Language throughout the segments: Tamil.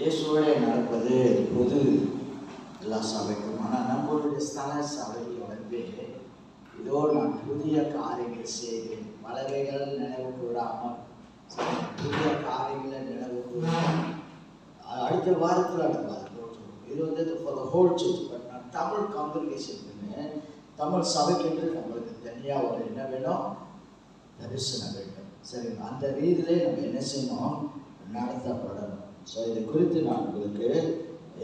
இயேசுவோட நடப்பது பொது எல்லா சபைக்கும். ஆனால் நம்மளுடைய ஸ்தல சபைக்கு வந்து இதோ நான் புதிய காரியங்கள் செய்கிறேன், பலகைகள் நினைவு கூறாமல் புதிய காரியங்களை நினைவு கூறாமல் அடுத்த வாரத்தில் நடப்பாது. இது வந்து for the whole church. But நான் தமிழ் காங்கிரிகேஷனுக்குன்னு தமிழ் சபைக்கு நம்மளுக்கு தனியாக ஒரு என்ன வேணும், தரிசனம் வேண்டும். சரி, அந்த ரீதியிலே நம்ம என்ன செய்யணும், நடத்தப்படணும். ஸோ இது குறித்து நான் உங்களுக்கு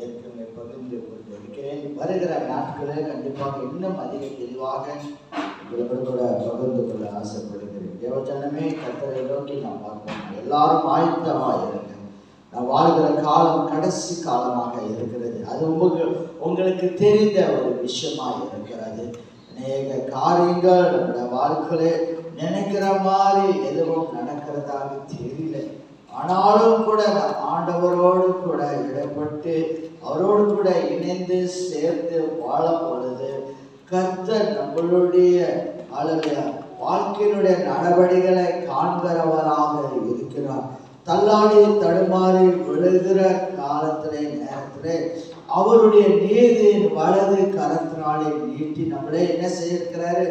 ஏற்கனவே பகிர்ந்து கொண்டு இருக்கிறேன். வருகிற நாட்களில் கண்டிப்பாக இன்னும் அதிக தெளிவாக உங்களோடு கூட பகிர்ந்து கொள்ள ஆசைப்படுகிறேன். தேவஜனமே, கர்த்தரை நோக்கி நாம் பார்ப்போம். எல்லாரும் ஆயத்தமாக இருங்க. நான் வாழ்கிற காலம் கடைசி காலமாக இருக்கிறது. அது உங்களுக்கு தெரிந்த ஒரு விஷயமாக இருக்கிறது. அநேக காரியங்கள் நம்முடைய வாழ்க்கையில நினைக்கிற மாதிரி எதுவும் நடக்கிறதாக தெரியல. ஆனாலும் கூட ஆண்டவரோடு கூட இடப்பட்டு அவரோடு கூட இணைந்து சேர்ந்து வாழ பொழுது கர்த்தர் நம்மளுடைய வாழ்க்கையினுடைய நடவடிக்கைகளை காண்கிறவராக இருக்கிறார். தள்ளாடி தடுமாறி விழுகிற காலத்திலே நேரத்திலே அவருடைய நீதியின் வலது கரத்தினாலே நீட்டி நம்மளே என்ன செய்திருக்கிறாரு,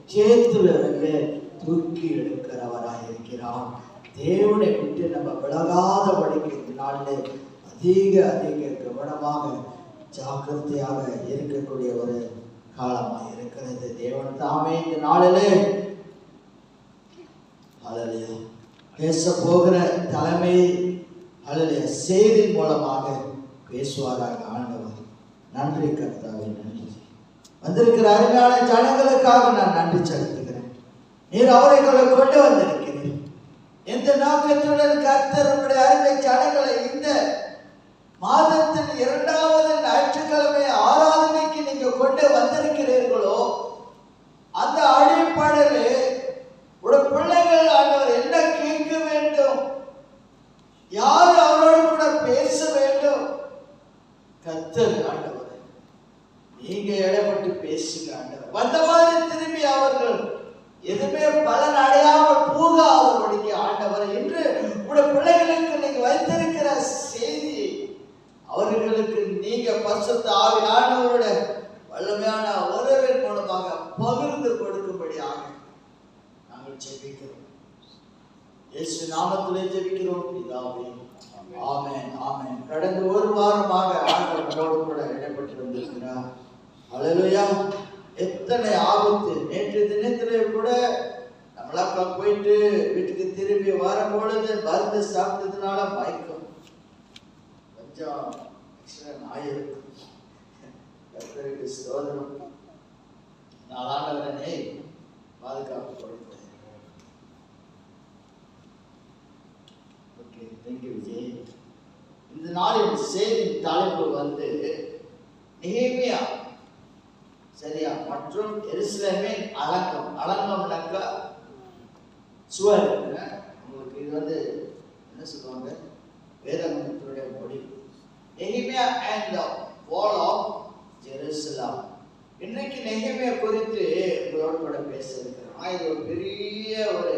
சேத்திலிருந்து தூக்கி எடுக்கிறவராக இருக்கிறார். தேவனை விட்டு நம்ம விலகாத படிக்க இந்த நாளில் அதிக கவனமாக ஜாக்கிரதையாக இருக்கக்கூடிய ஒரு காலமாக இருக்கிறது. தேவன் தாமே இந்த நாளிலே பேச போகிற தலைமை செய்தி மூலமாக பேசுவாராக. ஆண்டவர் நன்றி, கர்த்தாவே நன்றி. வந்திருக்கிற அருமையான ஜனங்களுக்காக நான் நன்றி செலுத்துகிறேன். நீர் அவர்களை கொண்டு வந்திருக்கிறீர். எந்த நோக்கத்துடன் கர்த்தர் உங்களுடைய அருமை ஜனங்களை இந்த மாதத்தின் 2வது ஞாயிற்றுக்கிழமை ஆராதனைக்கு நீங்க கொண்டு வந்திருக்கிறீர்களோ அந்த அடிப்படையில் உடைய பிள்ளைகள் ஆண்டவர் என்ன கேட்க வேண்டும், யார் அவரோடு கூட பேச வேண்டும், கர்த்தர் ஆண்டவர் நீங்க இடப்பட்டு பேசுங்க ஆண்டவர். வந்த மாதிரி திரும்பி அவர்கள் எதுவுமே பலன் அடையாமல் போக அவர்களுடைய ஆண்டவர் என்று உடைய பிள்ளைகளுக்கு நீங்க வைத்திருக்கிற செய்தி அவர்களுக்கு நீங்க பரிசுத்த ஆவியானவருடைய வல்லமையான உறவின் மூலமாக பகிர்ந்து கொடுக்கும்படியாக நாங்கள் ஜெபிக்கிறோம். இயேசு நாமத்திலே ஜெபிக்கிறோம் பிதாவே, ஆமென் ஆமென். கடந்த ஒரு வாரமாக ஆண்டவரோடு கூட இடைப்பட்டு வந்திருக்கிறார். அல்லேலூயா. எத்தனை ஆபத்து. நேற்று தினத்திலே கூட நம்மளாக்கா போயிட்டு வீட்டுக்கு திரும்பி வரும்பொழுது மருந்து சாப்பிட்டதுனால மயக்கம் கொஞ்சம் ஆயிருக்கு. கர்த்தருக்கு ஸ்தோத்திரம். நாளானவரனே பாதுகாப்பு கொடுப்பேன். Okay, thank you Vijay. இந்த நாளின் செய்தி தலைப்பு வந்து நெகேமியா, சரியா, மற்றும் எருசலேமின் அலங்கம்னாக்கா சுவர். உங்களுக்கு இது வந்து என்ன சொல்லுவாங்க, வேதமந்தினுடைய மொழி. நெகேமியா and the wall of Jerusalem. இன்றைக்கு நெகேமியா குறித்து உங்களோடு கூட பேச இருக்கிறோம். இது ஒரு பெரிய ஒரு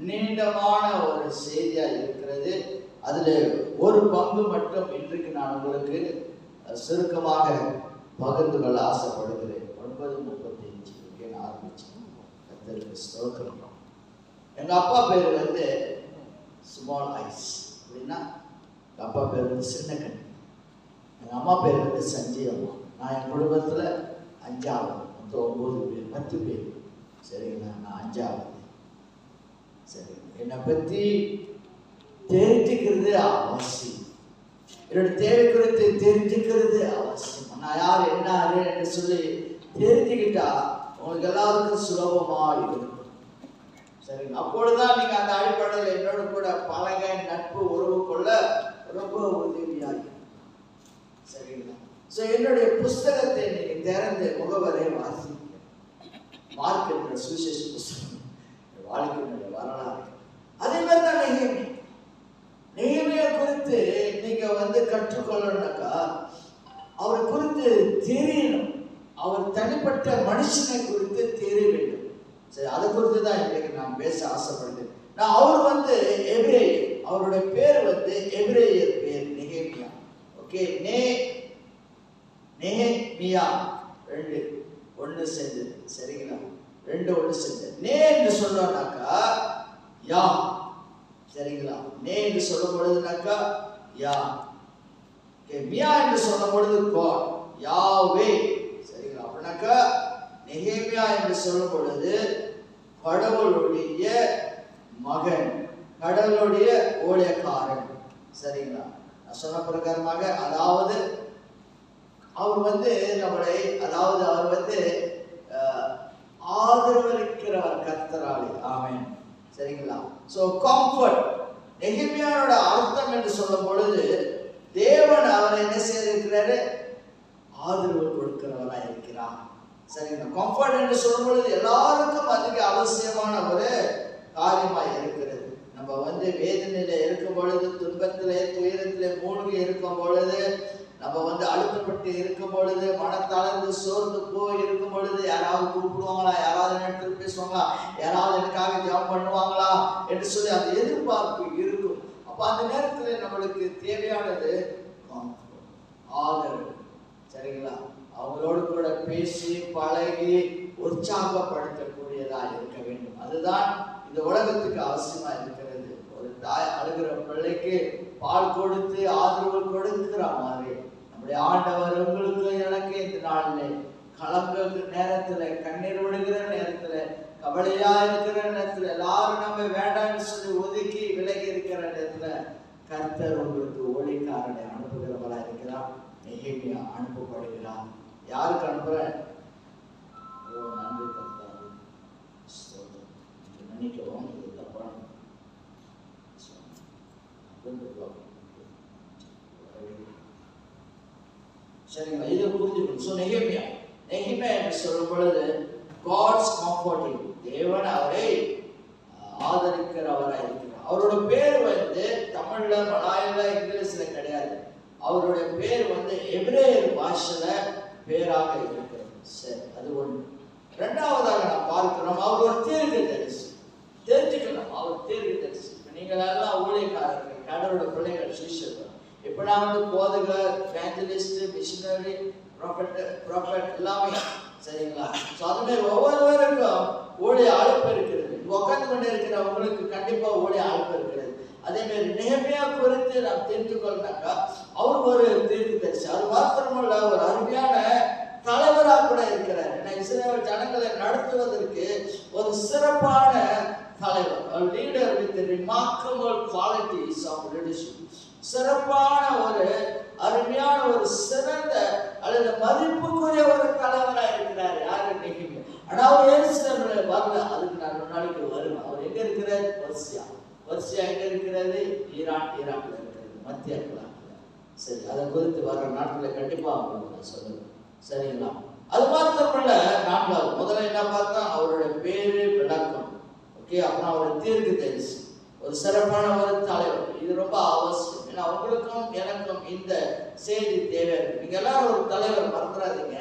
நீண்டமான ஒரு செய்தியா இருக்கிறது. அதுல ஒரு பங்கு மட்டும் இன்றைக்கு நான் உங்களுக்கு சுருக்கமாக பகிர்ந்து கொள்ள ஆசைப்படுகிறேன். 9:35 ஆரம்பிச்சு. கர்த்தருக்கு ஸ்தோத்திரம். எங்க அப்பா பேர் வந்து ஸ்மால் ஐஸ். அப்படின்னா எங்க அப்பா பேர் வந்து சின்ன கண். எங்க அம்மா பேர் வந்து சஞ்சய் அம்மா. நான் என் குடும்பத்துல 5ஆவது, மொத்தம் 9 பேர், 10 பேர். சரிங்களா, நான் 5ஆவது. சரி, என்னை பத்தி தெரிஞ்சுக்கிறது அவசியம். என்னோட தேவை குறித்து தெரிஞ்சுக்கிறது அவசியம். நான் யார் என்ன என்று சொல்லி தெரிஞ்சுக்கிட்டா உங்களுக்கு எல்லாருக்கும் சுலபமா இருக்கும். சரிங்க, அப்பொழுதுதான் நீங்க அந்த அடிப்படையில் என்னோட கூட பழக, நட்பு உறவு கொள்ள ரொம்ப உதவியாகும். சரிங்களா. ஸோ என்னுடைய புஸ்தகத்தை நீங்க திறந்து முகவரை வாசிக்க. மார்க் என்ற சுவிசேஷ புஸ்தகம், வாழ்க்கையினுடைய வரலாறு. அதே மாதிரி தான் நெகேமியா குறித்து நீங்க வந்து கற்றுக்கொள்ளணும்னாக்கா அவரை குறித்து தெரியணும். அவர் தனிப்பட்ட மனுஷனை குறித்து தெரிய வேண்டும். சரி, அதை குறித்து தான் இன்றைக்கு நான் பேச ஆசைப்படுறேன். நான் அவர் வந்து எபிரேயர், அவருடைய பேர் வந்து எபிரேயர் பேர் நெகேமியா. ஓகே, நெகேமியா 2 ஒன்று சேர்ந்தது. சரிங்களா? 2 ஒன்று சேர்ந்தது. நே என்று சொல்றோம்னாக்கா யா. சரிங்களா? நே என்று சொல்லும் பொழுதுனாக்கா யா. ஓகே, மியா என்று சொல்லும் பொழுது காட், யாவே. சரிங்களா? அப்படின்னாக்கா நெகேமியா என்று சொல்லும் பொழுது கடவுளுடைய மகன், கடவுளுடைய ஊழியக்காரன். சரிங்களா? நான் சொன்ன பிரகாரமாக அதாவது அவர் வந்து நம்மளை, அதாவது அவர் வந்து ஆதரவளிக்கிறவர் கர்த்தராலே. ஆமென். சரிங்களா? சோ கம்ஃபர்ட், நெகேமியாவோட அர்த்தம் என்று சொல்லும் பொழுது தேவன் அவரை என்ன செய்திருக்கிறாரு? ஆதரவு கொடுக்கிறவரா இருக்கிறார். சரிங்களா? கம்ஃபர்ட் என்று சொல்லும் பொழுது எல்லாருக்கும் அதிக அவசியமான ஒரு காரியமாய் இருக்கிறது. நம்ம வந்து வேதனையில இருக்கும் பொழுது, துன்பத்திலே துயரத்திலே மூழ்கி இருக்கும் பொழுது, நம்ம வந்து அழுத்தப்பட்டு இருக்கும் பொழுது, மனத்தளர்ந்து சோர்ந்து போய் இருக்கும் பொழுது யாராவது கூப்பிடுவாங்களா, யாராவது நேரத்தில் பேசுவாங்களா, யாராவது எனக்காக ஜெபம் பண்ணுவாங்களா என்று சொல்லி அந்த எதிர்பார்ப்பு இருக்கும். அப்ப அந்த நேரத்தில் நம்மளுக்கு தேவையானது ஆதரவு. சரிங்களா? அவங்களோடு கூட பேசி பழகி உற்சாகப்படுத்தக்கூடியதா இருக்க வேண்டும். அதுதான் இந்த உலகத்துக்கு அவசியமா இருக்கிறது. ஒரு தாய் அழுகிற பிள்ளைக்கு பால் கொடுத்து ஆதரவு கொடுக்கிற மாதிரி நம்முடைய ஆண்டவர் உங்களுக்கு எனக்கு இந்த நாளில் கலங்குற நேரத்துல, கண்ணீர் விடுகிற நேரத்துல, கவலையா இருக்கிற நேரத்துல, எல்லாரும் நம்ம வேண்டாம்னு சொல்லி ஒதுக்கி விலகி இருக்கிற நேரத்துல கர்த்தர் உங்களுக்கு ஊழியக்காரனை அனுப்புகிறவரா இருக்கிறார். நெகேமியா அனுப்பப்படுகிறார். யாருக்கு அனுப்புற? நன்றி கர்த்தர், மன்னிக்கவும், இது தப்பான சரிங்களா? இதை புரிஞ்சுக்கணும். ஸோ நெகேமியா என்று சொல்லும் பொழுது காட்ஸ் கம்ஃபர்டிங், தேவன் அவரை ஆதரிக்கிறவராக இருக்கிறார். அவரோட பேர் வந்து தமிழ்ல, மலாயில, இங்கிலீஷ்ல கிடையாது. அவருடைய பேர் வந்து எபிரேயர் பாஷையில பேராக இருக்கிறது. சரி, அது ஒன்று. இரண்டாவதாக நாம் பார்க்கிறோம், அவர் ஒரு தீர்க்கதரிசி. தெரிஞ்சுக்கலாம், அவர் தீர்க்கதரிசி. நீங்கள் எல்லாம் ஊழியக்காரர்கள், கடவுளோட பிள்ளைகள், சிஷ்யர்கள். இப்ப நான் வந்து போதகர், எவாஞ்சலிஸ்ட், மிஷனரி, ப்ராஃபட் எல்லாமே. சரிங்களா? ஸோ அது மாதிரி ஒவ்வொருவருக்கும் ஊழிய அழைப்பு இருக்கிறது. உட்கார்ந்து கொண்டு இருக்கிற உங்களுக்கு கண்டிப்பா ஊழிய அழைப்பு இருக்கிறது. அதே மாதிரி நெகேமியா குறித்து நாம் தெரிந்து கொள்ளனாக்கா அவர் ஒரு தீர்க்கதரிசி. அது மாத்திரமல்ல, ஒரு அருமையான தலைவராக கூட இருக்கிறார். ஏன்னா இஸ்ரவேல் ஜனங்களை நடத்துவதற்கு ஒரு சிறப்பான தலைவர், a leader with remarkable qualities of leadership. சிறப்பான ஒரு அருமையான ஒரு சிறந்த அல்லது மதிப்புக்குரிய ஒரு தலைவராக இருக்கிறார். யாரு? நெகேமியா. ஆனா அவர் எருசலேம்ல வரல. அதுக்கு நான் ஒரு நாளைக்கு வருவேன். அவர் எங்க இருக்கிறார்? பர்சியா எங்க இருக்கிறது? ஈராக்ல இருக்கிறது, மத்திய கிழக்குல. சரி, அதை குறித்து வர நாட்களில் கண்டிப்பா உங்களுக்கு நான் சொல்லுவேன். சரிங்களா? அது மாத்திரமல்ல, நான்காவது முதல்ல என்ன பார்த்தா அவருடைய பேரு, விளக்கம். ஓகே, அப்புறம் அவர் தீர்க்கதரிசி, ஒரு சிறப்பான ஒரு தலைவர். இது ரொம்ப அவசியம். ஏன்னா உங்களுக்கும் எனக்கும் இந்த செய்தி தேவை. நீங்க எல்லாரும் ஒரு தலைவர் மறந்துடாதீங்க.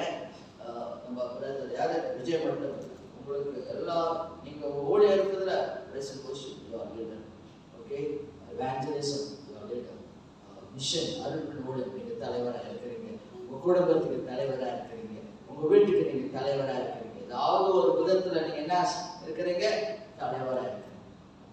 நம்ம பிரதர் யாரு? விஜய் மண்டல். உங்களுக்கு எல்லாம் நீங்க ஊழியர் இருக்கிறதுல ஓகே, எவாஞ்சலிசம் மிஷன் அருள் ஊழியர் நீங்க தலைவராக இருக்கிறீங்க. உங்க குடும்பத்துக்கு தலைவராக இருக்கிறீங்க. உங்க வீட்டுக்கு நீங்க தலைவராக இருக்கிறீங்க. ஏதாவது ஒரு விதத்துல நீங்க என்ன இருக்கிறீங்க? தலைவராக இருக்கிறீங்க.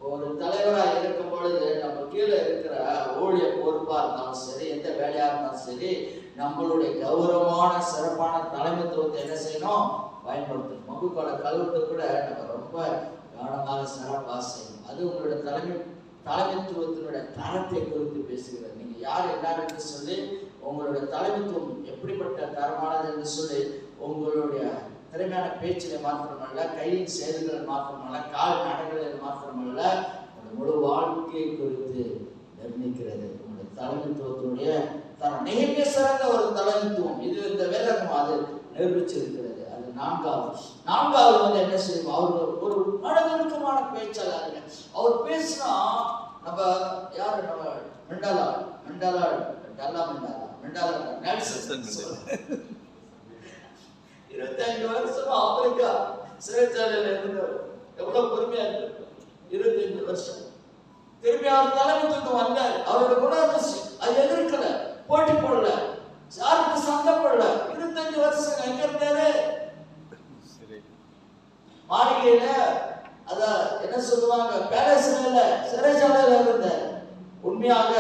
ஒரு தலைவராக இருக்கும் பொழுது நம்ம கீழே இருக்கிற ஊழிய பொறுப்பா இருந்தாலும் சரி, எந்த வேலையா இருந்தாலும் சரி, நம்மளுடைய கௌரவமான சிறப்பான தலைமைத்துவத்தை என்ன செய்யணும்? பயன்படுத்தணும். மகுக்கோட கழுவுட்டு கூட நம்ம ரொம்ப கவனமாக சிறப்பாக செய்யணும். அது உங்களுடைய தலைமைத்துவத்தினுடைய தரத்தை குறித்து பேசுகிறது. நீங்க யார் எல்லாரும் என்று சொல்லி, உங்களுடைய தலைமைத்துவம் எப்படிப்பட்ட தரமானது என்று சொல்லி, உங்களுடைய திறமையான பேச்சில மாத்திரமல்ல, கையின் செயல்கள் மாத்திரமல்ல, கால் நடைகளில் மாத்திரமல்ல, முழு வாழ்க்கையை குறித்து நிர்ணயிக்கிறது உங்களுடைய தலைமைத்துவத்தினுடைய தரம். நெகேமியா சிறந்த ஒரு தலைமைத்துவம். இது இந்த வேதம் அது நிரூபிச்சிருக்கிறது. அது நான்காவது வந்து என்ன செய்யும்? அவர் ஒரு மனதிற்குமான பேச்சாளர். அவர் பேசினா நம்ம யாரு? நம்ம மண்டாலா 25 வருஷமா ஆப்பிரிக்கா சிறைச்சாலையில இருந்தவர். எவ்வளவு பொறுமையா இருக்கு. 25 வருஷம் திரும்பி அவர் தலைமைத்துக்கு வந்தார். அவரோட குணாதிசயம் அது எதிர்க்கல, போட்டி போடல, யாருக்கு சண்டை போடல. 25 வருஷம் எங்க இருந்தாரு? மாளிகையில, அத என்ன சொல்லுவாங்க, பேலஸ்ல இல்ல, சிறைச்சாலையில இருந்தார். உண்மையாக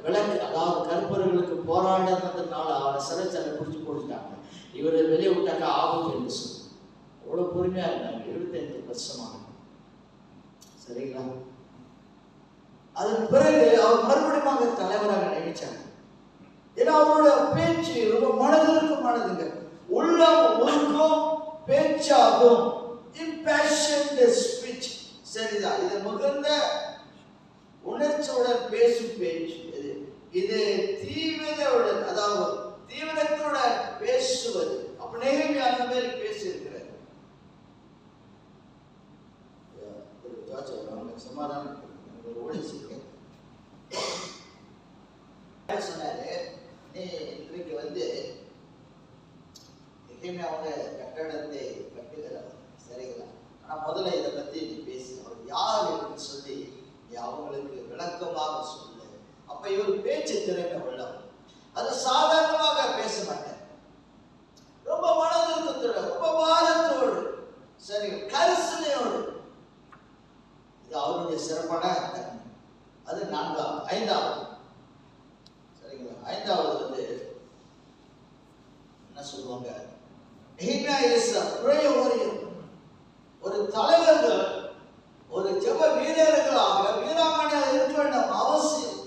விளக்கு, அதாவது கருப்பர்களுக்கு போராடுறதுனால அவரை சிறைச்சாலை பிடிச்சி போட்டுட்டாங்க. இவரை வெளியே விட்டாக்க ஆபத்து என்று சொல்லி அவ்வளவு பொறுமையா இருந்தாங்க. 25 வருஷமாக. சரிங்களா? அதன் பிறகு அவர் மறுபடியும் தலைவராக நினைச்சாங்க. ஏன்னா அவரோட பேச்சு ரொம்ப மனதிற்கு மனதுங்க, உள்ளம் உருக்கும் பேச்சாகும். impassioned speech. சரிதான், இது மிகுந்த உணர்ச்சியுடன் பேசும் பேச்சு. இது தீவிரத்துடன், அதாவது தீவிரத்துடன் பேசுவது. அப்ப நெகழ்ச்சி அந்த மாதிரி பேசியிருக்கிறார். சமாதானம் சொன்னாரு, நீ இன்றைக்கு அவங்க கட்டடத்தை கட்டுகிறார். சரிங்களா? ஆனா முதல்ல இதை பத்தி நீ பேசு, அவர் யார் என்று சொல்லி நீ அவங்களுக்கு விளக்கமாக சொல்லு. அப்ப இவர் பேச்சு திறமை உள்ளவர். அது சாதாரணமாக பேச மாட்டார், ரொம்ப மனதிற்கத்தோட, ரொம்ப பாரத்தோடு, சரி, கரிசனையோடு. இது அவருடைய சிறப்பான தன்மை. அது 4வது. 5வது, சரிங்களா? 5வது என்ன சொல்லுவாங்க, ஒரு தலைவர்கள், ஒரு ஜெப வீரர்களாக, வீராங்கனையாக இருக்க வேண்டும் அவசியம்.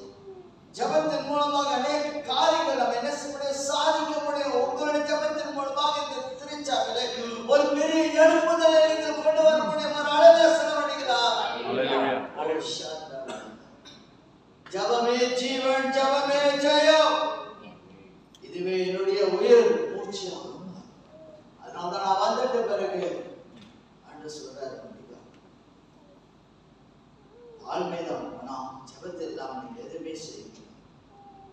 ஜெபத்தின் மூலமாக அநேக காரியங்கள் நம்ம என்ன செய்ய முடியும், சாதிக்க முடியும். உங்களுடைய ஜெபத்தின் மூலமாக இந்த திருச்சாவிலே ஒரு பெரிய எழுப்புதலை நீங்கள் கொண்டு வர முடியும். ஒரு அழகாக செலவழிக்கிறார். ஜெபமே ஜீவன், ஜெபமே ஜெயம். இதுவே என்னுடைய உயிர் மூச்சாகும். அதனால்தான் நான் வந்துட்ட பிறகு அன்று சொல்றாரு, ஆழ்மைதான் மனம், ஜெபத்தில் இல்லாமல் நீங்க எதுவுமே செய்ய.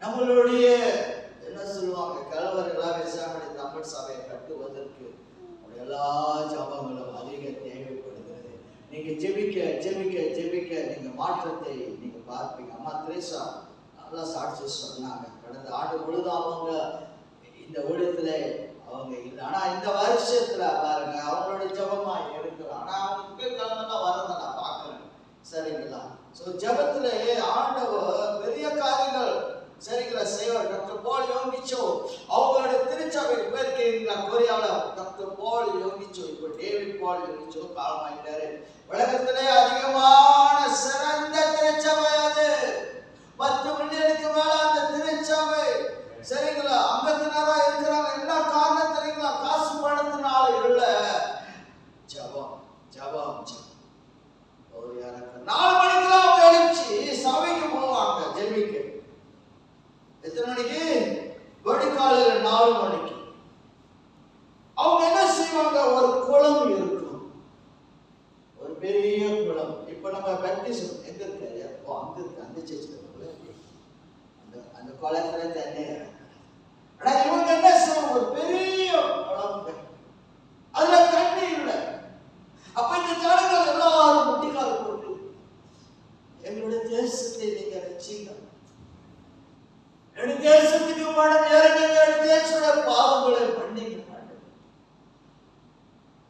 நம்மளுடைய என்ன சொல்லுவாங்க, கலவர்களா விசாரணை தமிழ் சபையை கட்டுவதற்கு எல்லா ஜபங்களும் அதிக தேவைப்படுகிறது. நீங்க ஜெபிக்க ஜெபிக்க ஜெபிக்க நீங்க மாற்றத்தை நீங்க பார்ப்பீங்க. அம்மா திரேசா நல்லா சாட்சி சொன்னாங்க. கடந்த ஆண்டு முழுதும் அவங்க இந்த ஊழியத்துல அவங்க இல்லை. ஆனா இந்த வருஷத்துல பாருங்க, அவங்களோட ஜபமா இருக்கலாம். ஆனா அவங்க கிழமை வரதை நான் பார்க்கிறேன். சரிங்களா? சோ ஜபத்திலேயே ஆண்டவர் பெரிய காரியங்கள், சரிங்களா, செய்வார். டாக்டர் பால் யோகிச்சோ அவங்களோட திருச்சபை போயிருக்கீங்களா? கொரியாவில் டாக்டர் பால் யோகிச்சோ, இப்போ டேவிட் பால் யோகிச்சோ காலமாயிட்டாரு. உலகத்திலே அதிகமான சிறந்த திருச்சபை அது. 10 மில்லியனுக்கு மேல அந்த திருச்சபை, சரிங்களா, அங்கத்தினரா இருக்கிறாங்க. என்ன காரணம் தெரியுங்களா? காசு பணத்தினால இல்ல, ஜபம் ஜபம் ஜபம். 4 மணிக்கெல்லாம் அவங்க எழுச்சி சபைக்கு போவாங்க ஜெபிக்க. எத்தனை மணிக்கு? வெடிக்காலையில 4 மணிக்கு. அவங்க என்ன செய்வாங்க, ஒரு குளம் இருக்கும், ஒரு பெரிய குளம். இப்ப நம்ம பேப்டிசம் எங்க இருக்காரு? அப்போ அங்க இருக்கு, அந்த சர்ச்சில் அந்த குளத்துல தண்ணி. ஆனா இவங்க என்ன செய்வாங்க, ஒரு பெரிய குளம், அதுல தண்ணி இல்லை. அப்ப இந்த ஜனங்கள் எல்லாரும் முட்டிக்கால் போட்டு, எங்களுடைய தேசத்தை நீங்க ரட்சிங்க, என்னுடைய தேசத்துக்கு பணம் இறங்குங்க, என்னுடைய தேசோட பாவங்களை பண்ணிங்க.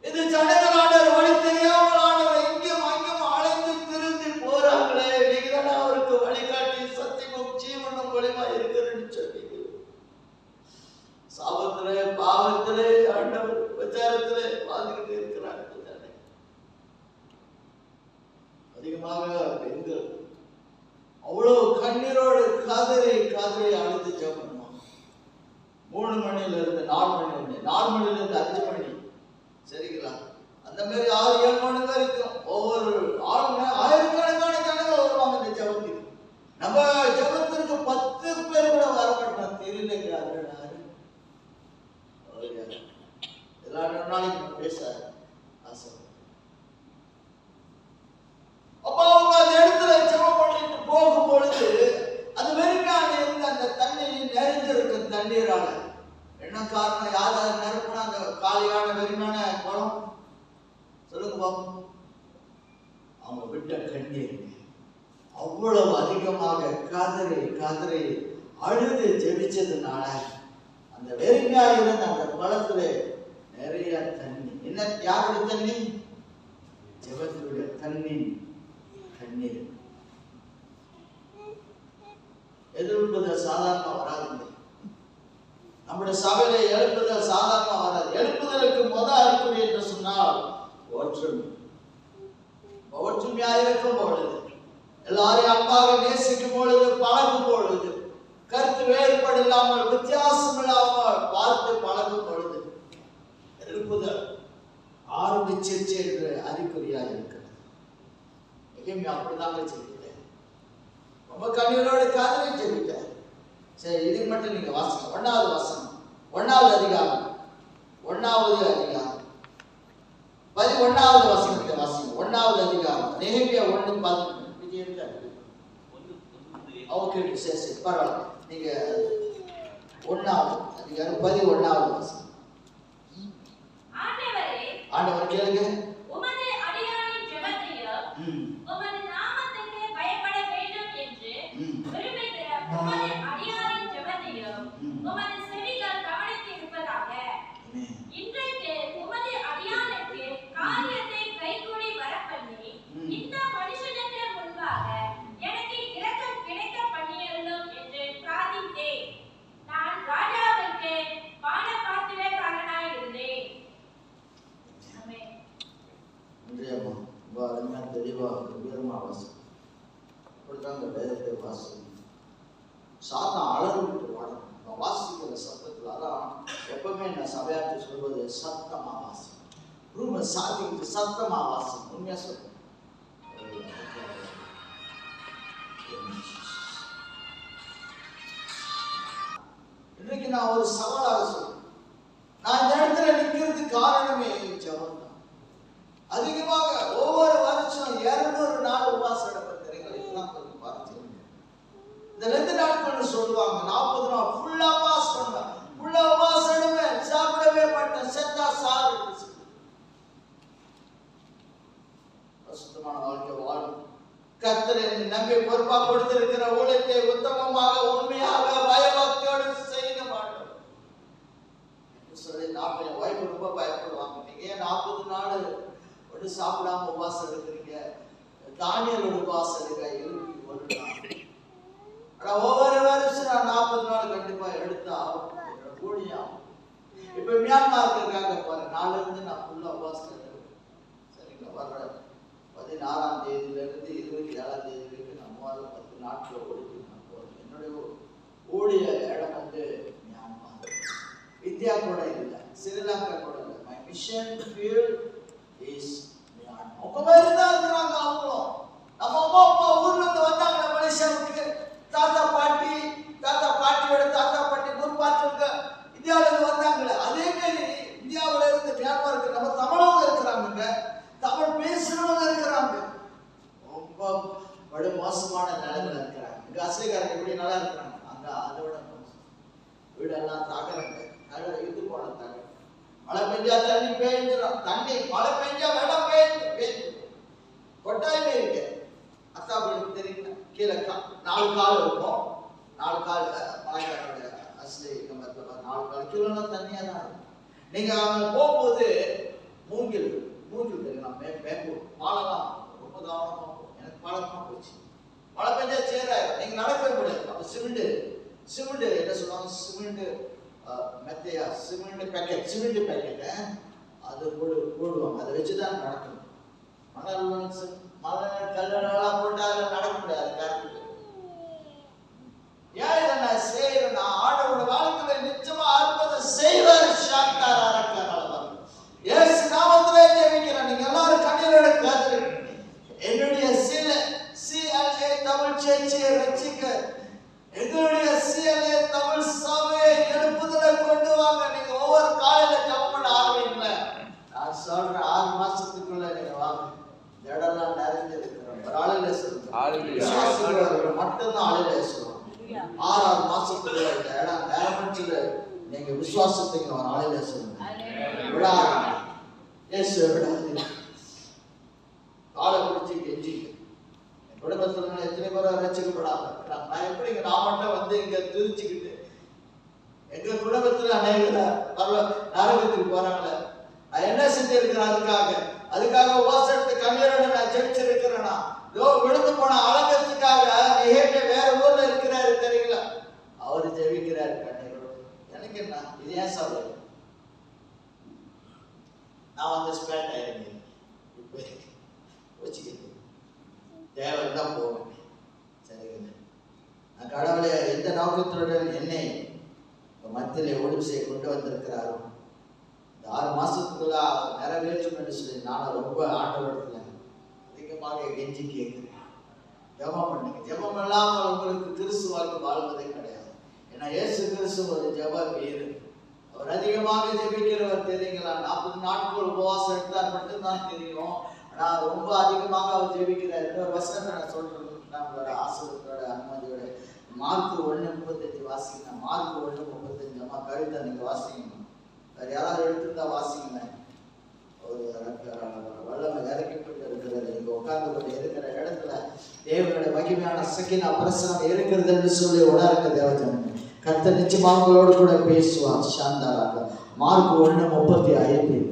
இது ஜனங்கள் ஆண்டவர் வழி தெரியாமல் ஆண்டவர் எங்கேயும் அங்கேயும் அழைத்து திருந்தி போறாங்களே. நீங்க தானே அவருக்கு வழிகாட்டி சத்தியமும் ஜீவனும் வழிமா இருக்கிறேன்னு சொன்னீங்க. சாபத்திலே பாவத்திலே ஆண்டவர் விசாரத்திலே வாழ்ந்துகிட்டு இருக்கிறாங்க. அதிகமாக பெண்கள் அவ்வளவு கண்ணீரோடு காதலை காதலை அழுது ஜெபம் பண்ணுவாங்க. 3 மணில இருந்து 4 மணி வரை, 4 மணில இருந்து 5 மணி, சரிங்களா? அந்த மாதிரி 6-7 மணி வரைக்கும் ஒவ்வொரு ஆளுங்க ஆயிரக்கணக்கான ஜனங்கள் வருவாங்க இந்த ஜெபத்துக்கு. நம்ம ஜெபத்திற்கு 10 பேர் கூட வரமாட்டாங்க. தெரியலங்கிறாரு எல்லா நாளைக்கு பேச ஆசை. அப்ப அவங்க அந்த இடத்துல ஜெபம் பண்ணிட்டு போகும் பொழுது அது வெறுமையாக இருந்த அந்த தண்ணீர் நிறைஞ்சிருக்கு. தண்ணீரால என்ன காரணம்? யாராவது நிரப்புனா அந்த காலியான வெறுமையான குளம்? சொல்லுங்க பாப்போம். அவங்க விட்ட கண்ணீர், அவ்வளவு அதிகமாக கதறி கதறி அழுது ஜெபிச்சதுனால அந்த வெறுமையா இருந்த அந்த குளத்துல நிறைய தண்ணி, என்ன யாருடைய தண்ணி? ஜெபத்துடைய தண்ணீர். எழுப்புதல் சாதாரணமா வராது. நம்முடைய சபையில எழுப்புதல் சாதாரணமா வராது. எழுப்புதலுக்கு முதல் அறிகுறி என்று சொன்னால் ஒற்றுமையா இருக்கும் பொழுது, எல்லாரையும் அன்பாக நேசிக்கும் பொழுது, பழகும் பொழுது, கருத்து வேறுபாடு இல்லாமல் வித்தியாசம் இல்லாமல் பார்த்து பழகும் பொழுது எழுப்புதல் ஆரம்பிச்சிருச்சு என்று அறிகுறியா இருக்கிறது. அப்படிதாங்க சொல்லிட்டேன். ரொம்ப கண்ணீரோட காதலை சொல்லிட்டேன். சரி, இது மட்டும் நீங்க வாசிங்க. 1வது வசனம், 1வது அதிகாரம், 11வது வசனத்தை வாசிங்க. 1வது அதிகாரம் நெகேமியா 1:10. ஓகே, சரி பரவாயில்ல. நீங்க 1வது அதிகாரம் 11வது வசனம். ஆண்டவர் கேளுங்க. உமது அடியாரின் ஜெபத்தையும் உமது நாமத்துக்கு பயப்பட வேண்டும் என்று விரும்புகிற உமது அடியாரின் ஜெபத்தையும் உமது செவிகள் கவனித்திருப்பதாக. இன்றைக்கு உமது அடியானுக்கு காரியத்தை கைகூடி வரப்பண்ணி இந்த மனுஷனுக்கு முன்பாக எனக்கு இரக்கம் கிடைக்க பண்ணியருளும் என்று பிரார்த்தித்தேன். நான் ராஜாவுக்கு பானபாத்திரக்காரனாய் இருந்தேன். தெளிவா விவரமா வாசம் அப்படித்தாங்க வேதத்தை வாசம். சாத்தான் அலறிட்டு வாழணும் வாசிக்கிற சத்தத்துல. அதான் எப்பவுமே நான் சபையாற்றி சொல்வது சத்தமா வாசம். ரூம சாத்திக்கிட்டு சத்தமா வாசம். உண்மையா சொல்றேன். இன்னைக்கு நான் ஒரு சவாலாக சொல்றேன். நான் இந்த இடத்துல நிற்கிறதுக்கு காரணமே ஜெபம் தான். அதிகமாக ஒவ்வொரு வருஷம் 200 நாள் உபவாசம் எடுப்பீர்கள். இதெல்லாம் கொஞ்சம் பார்த்து இந்த 2 நாட்கள் சொல்லுவாங்க. 40 நாள் ஃபுல்லா உபவாசம் பண்ணுவேன். ஃபுல்லா உபவாசம் எடுப்பேன், சாப்பிடவே மாட்டேன், செத்தா சாவு. சுத்தமான வாழ்க்கை வாழும். கர்த்தர் நம்பி பொறுப்பா கொடுத்திருக்கிற ஊழியத்தை உத்தமமாக உண்மையாக பயபக்தியோடு செய்ய மாட்டோம் சொல்லி 40 வயது ரொம்ப பயப்படுவாங்க. நீங்க ஏன் 40 நாள் ஒன்று சாப்பிடாம உபவாசம் எடுக்கிறீங்க? தானியல் உபவாசம் எடுக்க 21 நாள். ஆனா ஒவ்வொரு வருஷம் நான் 40 நாள் கண்டிப்பா எடுத்தா ஊழியம். இப்ப மியான்மார்க்கு இருக்காங்க பாருங்க, நாளில இருந்து நான் ஃபுல்லா உபவாசம் எடுக்கிறேன். சரிங்களா? வர்ற 16ஆம் தேதியில இருந்து 27ஆம் தேதி வரைக்கும் நான் 10 நாட்கள் ஓடிட்டு நான் போறேன். என்னுடைய ஊழிய இடம் வந்து மியான்மார். இந்தியா கூட இல்லை, ஸ்ரீலங்கா கூட இல்லை. My mission field is Myanmar. அவங்க மாதிரி தான் இருக்கிறாங்க அவங்களும். நம்ம அம்மா அப்பா ஊர்ல இருந்து வந்தாங்க மலேசியாவுக்கு. தாத்தா பாட்டியோட தாத்தா பாட்டி முற்பாற்றவங்க இந்தியாவில இருந்து வந்தாங்களே, அதே மாதிரி இந்தியாவில இருந்து மியான்மாருக்கு நம்ம தமிழவங்க இருக்கிறாங்க, தமிழ் பேசுறவங்க இருக்கிறாங்க. ரொம்ப படு மோசமான நிலைமையில இருக்கிறாங்க. இங்க அசைக்காரங்க எப்படி நல்லா இருக்கிறாங்க, அங்க அதோட வீடெல்லாம் தகரங்க, இது போன தகரம். மழை பெஞ்சா தண்ணி பெய்ஞ்சிடும், மழை பெஞ்சா வெள்ளம் பெய்ஞ்சு கொட்டாயமே இருக்கு. அத்தாபுரம் தெரியுங்க, கீழே 4 கால் இருக்கும். 4 கால் மலைக்காரோட அசை 4 கால் கிலோனா தண்ணியா தான் இருக்கும். நீங்க அவங்க போகும்போது மூங்கில் தெரியுமா, மேம்பூர் பாலெல்லாம் ரொம்ப கவனமா போகும். எனக்கு பழக்கமா போச்சு. மழை பெஞ்சா சேராயிரும், நீங்க நடக்கவே முடியாது. அப்ப சிமெண்ட் என்ன சொல்லுவாங்க, சிமெண்ட் மெத்தையா, சிமெண்ட் பேக்கெட் அது போடுவாங்க. அதை வச்சுதான் நடக்கணும். மணல் கல்லெல்லாம் போட்டு அதில் நடக்க முடியாது. கரெக்ட். ஏன் இதை நான் செய்யறேன்? ஆண்டவரோட வாழ்க்கையில நிச்சயமா அற்புதம் செய்வார். சாந்தாரா இருக்கிறார். இயேசு நாமத்திலே ஜெபிக்கிறேன். நீங்க எல்லாரும் கண்ணீரோட காத்துறீங்க. என்னுடைய CLA தமிழ் சேர்ச்சியை ரட்சிக்க எங்களுடைய CLA தமிழ் சபையை எழுப்புதலை கொண்டு வாங்க. நீங்க ஒவ்வொரு காலையில ஜெபம் பண்ண ஆரம்பிங்கள. நான் சொல்றேன் 6 மாசத்துக்குள்ள நீங்க வாங்க. இடம்லாம் நிறைஞ்சிருக்கிறோம். ஒரு ஆளிலே சொல்லுங்க, மட்டும்தான் ஆளிலே சொல்லுவோம். 6ஆவது மாசத்துல இந்த இடம் நேரமற்றில நீங்க விசுவாசத்துக்கு ஒரு ஆளிலே சொல்லுங்க. விடாது, இயேசு விடாது. காலை பிடிச்சி கெஞ்சி குடும்பத்துல எத்தனை பேரை ரசிக்கப்படாம இருக்கிறாங்க. நான் எப்படிங்க நான் மட்டும் வந்து இங்க துதிச்சுக்கிட்டு எங்க குடும்பத்துல அநேக நரகத்துக்கு போறாங்களே, நான் என்ன செஞ்சிருக்கிறேன்? அதுக்காக உபவாசத்தை கண்ணீரோட நான் ஜெபிச்சிருக்கிறேன்னா, விழுந்து போன அலங்கத்துக்காக நெகேமியா வேற ஊர்ல இருக்கிறாரு தெரியுங்களா, அவரு ஜெபிக்கிறாரு கண்ணீரோட. எனக்கு என்ன இது ஏன் சொல்ல, நான் வந்து ஸ்பேட் ஆயிருந்தேன். இப்ப வச்சுக்கிட்டு தேவை தான் போவேன். சரிங்க, நான் கடவுளை எந்த நோக்கத்துடன் என்னை மத்தியிலே ஒளிசை கொண்டு வந்திருக்கிறாரோ, இந்த 6 மாசத்துக்குள்ள நிறைவேற்றும் என்று சொல்லி நானும் ரொம்ப ஆண்டவரத்துல அதிகமாக கெஞ்சி கேட்கிறேன். ஜெபம் பண்ணுங்க. ஜெபம் இல்லாமல் உங்களுக்கு கிறிஸ்து வாழ்க்கை வாழ்வதே கிடையாது. ஏன்னா இயேசு கிறிஸ்து ஒரு ஜெப வீரர். அவர் அதிகமாக ஜெபிக்கிறவர் தெரியுங்களா. 40 நாட்கள் உபவாசம் எடுத்தார் மட்டும்தான் தெரியும். ஆனா ரொம்ப அதிகமாக அவர் ஜெபிக்கிறார். இன்னொரு வசனத்தை நான் சொல்றேன், நம்மளோட ஆசிரியத்தோட அனுமதியோட. மார்க் 1:35 வாசிங்க. மார்க் 1:35. அம்மா கவிதா நீங்க வாசிங்க. வேற யாராவது எடுத்துருந்தா வாசிங்க. ஒரு வல்லமை இறக்கப்பட்டு இருக்கிறது. நீங்க உட்கார்ந்து கொண்டு இருக்கிற இடத்துல தேவனுடைய மகிமையான சக்கினா பிரசனம் இருக்கிறது என்று சொல்லி உணர்ந்த தேவஜனமே, கர்த்தர் நிச்சயமாக உங்களோடு கூட பேசுவார். சாந்தாராக மார்க் 1:35.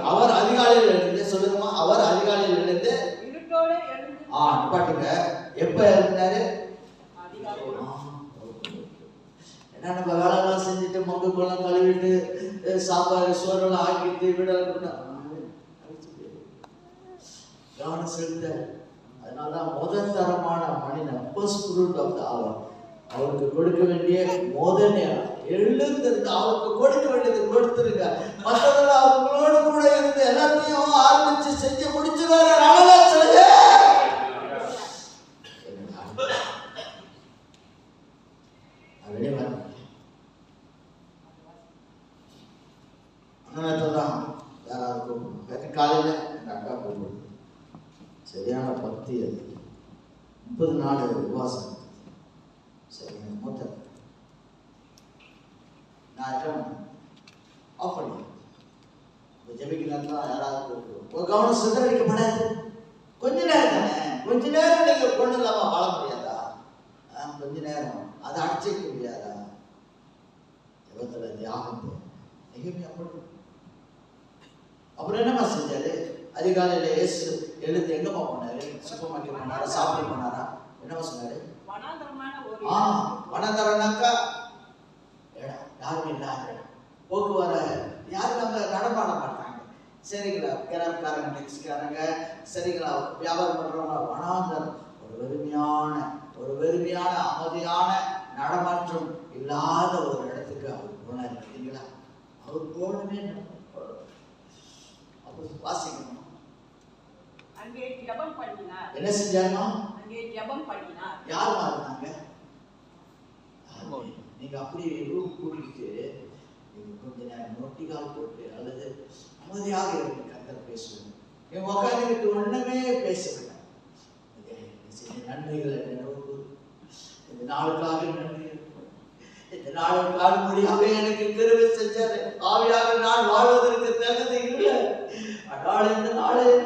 அவர் அதிகாலையில் எழுந்து சொல்லுங்கம்மா. அவர் அதிகாலையில் எழுந்து பாட்டுங்க. எப்ப எழுந்தாரு? என்ன நம்ம வேலைலாம் செஞ்சுட்டு மொக்க கொள்ளம் கழுவிட்டு சாப்பாடு சோறெல்லாம் ஆக்கிட்டு வீடெல்லாம் கவனம் செலுத்த. அதனாலதான் முதல் தரமான மனிதன் first fruit of the hour. அவருக்கு கொடுக்க வேண்டிய முதல் நேரம் எழுந்திருந்து அவருக்கு கொடுக்க வேண்டியது கொடுத்துருங்க. மற்றவர்கள் அவங்களோடு கூட இருந்து எல்லாத்தையும் ஆரம்பிச்சு செஞ்சு முடிச்சுவாரு. நல்லா சொல்லுங்க. காலையில எங்க அக்கா கூப்பிடு. சரியான பக்தி அது. 30 நாள் உபவாசம். சரிங்க, மூத்த நான் ஆஃப் பண்ணி ஜெபிக்கலாம். யாராவது கூப்பிடுவோம். ஒரு கவனம் சிதறடிக்கப்படாது. கொஞ்ச நேரம் தானே, கொஞ்ச நேரம் நீங்க பொண்ணு இல்லாம வாழ முடியாதா? கொஞ்ச நேரம் அதை அடிச்சிக்க முடியாதா? ஜெபத்துல தியாகம். அப்புறம் என்னமா செஞ்சாரு? அதிகாலையில இயேசு எழுந்து எங்கம்மா போனாரு? சூப்பர் மார்க்கெட் போனாரா? சாப்பிட போனாரா? என்னமா சொன்னாரு? வனந்தரனாக்கா யாருமே இல்லாத போக்குவர யாரும் அங்க நடமாட மாட்டாங்க. சரிங்களா, கிராமக்காரங்க, டெக்ஸ்காரங்க, சரிங்களா, வியாபாரம் பண்றவங்க. வனாந்தரம் ஒரு வெறுமையான அமைதியான நடமாற்றம் இல்லாத ஒரு இடத்துக்கு அவர் போனார். சரிங்களா, அவர் போனவே வாசிக்கணும். அங்கே ஜெபம் பண்ணினார். என்ன செஞ்சாங்க? அங்கே ஜெபம் பண்ணினார். யார் மாறினாங்க? நீங்க அப்படியே ரூம் கூட்டிட்டு நீங்க கொஞ்ச நேரம் நோட்டிகால் போட்டு அல்லது அமைதியாக இருக்கு. கர்த்தர் பேசுவாங்க. என் உட்காந்துக்கிட்டு ஒண்ணுமே பேசவில்லை. நன்மைகளை நினைவு, இந்த நாளுக்காக நன்றி, இந்த நாளுக்காக முடியாம எனக்கு கிருபை செஞ்சாரு. ஆவியாக நான் வாழ்வதற்கு தகுதி இல்லை. ஆனால் இந்த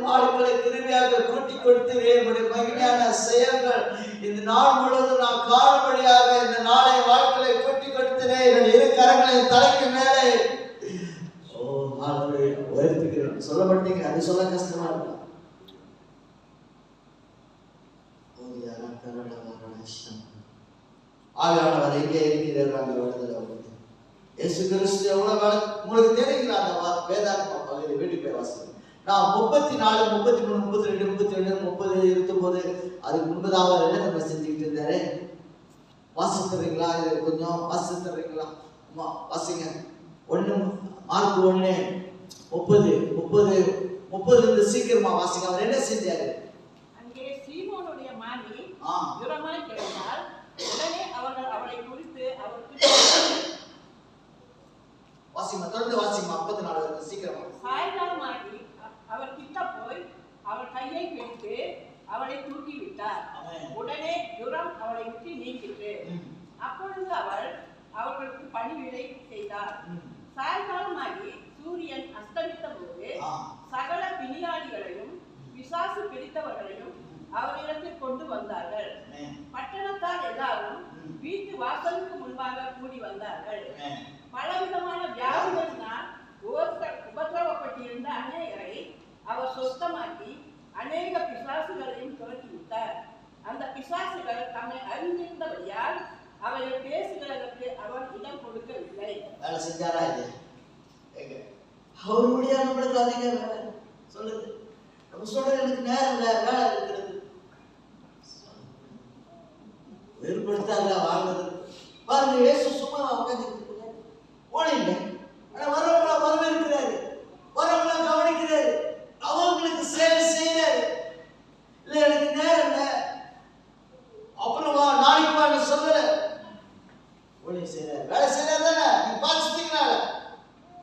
நாட்களை கிருபையாக கூட்டி கொடுத்தீரே. என்னுடைய மகிமையான செயல்கள் இந்த நாள் முழுவதும் நான் காணும்படியாக இந்த நாளை வாழ்க்கையை கூட்டி கொடுத்தீரே. என்னுடைய இரு கரங்களை தலைக்கு மேலே உயர்த்துகிறேன். சொல்ல மாட்டீங்க, அது சொல்ல கஷ்டமா இருக்கு. ஆவியானவர் எங்கே இருக்கிறார்? இயேசு கிறிஸ்து எவ்வளவு உங்களுக்கு தெரியுங்களா? அந்த வேதாகம பகுதி வீட்டுக்கு போய் வாசிங்க. நான் 34, 33, 32, 37, 30 இருக்கும்போது அதுக்கு முன்பதாக என்ன நம்ம செஞ்சுக்கிட்டு இருந்தாரு? வாசித்துறீங்களா? இது கொஞ்சம் வாசித்துறீங்களா? வாசிங்க. மார்க் 1:30 சீக்கிரமா வாசிங்க. அவர் என்ன செஞ்சாரு? அங்கே சீமோனுடைய மாமி ஜுரமாய் கிடந்தாள். உடனே அவர்கள் அவளை குறித்து அவருக்கு வாசிமா, தொடர்ந்து வாசிமா. 54 சீக்கிரமா. சாயங்காலமாகி அவர் கிட்ட போய் அவள் கையை பிடித்து அவளை தூக்கி விட்டார். உடனே ஜுரம் அவளை விட்டு நீங்கிட்டு. அப்பொழுது அவள் அவர்களுக்கு பணிவிடை செய்தார். சாயங்காலமாகி சூரியன் அஸ்தமித்த போது சகல பிணியாளிகளையும் பிசாசு பிடித்தவர்களையும் அவரிடத்தில் கொண்டு வந்தார்கள். பட்டணத்தார் எல்லாரும் வீட்டு வாசலுக்கு முன்பாக கூடி வந்தார்கள். பலவிதமான வியாதிகளினால் உபத்திரவப்பட்டிருந்த அநேகரை அவர் சொஸ்தமாக்கி அநேக பிசாசுகளையும் துரத்திவிட்டார். அந்த பிசாசுகள் தம்மை அறிந்திருந்தபடியால் அவரை பேசுகிறதற்கு அவர் இடம் கொடுக்கவில்லை. வேலை செஞ்சாரா இது? அவருடைய நம்மளுக்கு அதிக வேலை சொல்லுது. நம்ம சொல்றது எனக்கு நேரம் இல்லை, வேலை இருக்கிறது. வேறுபடுத்தாங்க வாழ்ந்தது பாருங்க. இயேசு சும்மா உட்காந்துட்டு போனீங்க. ஆனா வரவங்கள வரவேற்கிறாரு, வரவங்கள கவனிக்கிறாரு, அவங்களுக்கு சேவை செய்யறாரு. இல்ல எனக்கு நேரம் இல்லை, அப்புறம் வா நாளைக்கு வான்னு சொல்லல. ஊழியம் செய்யறாரு, வேலை செய்யறாரு தானே, நீங்க பார்த்துட்டீங்களா?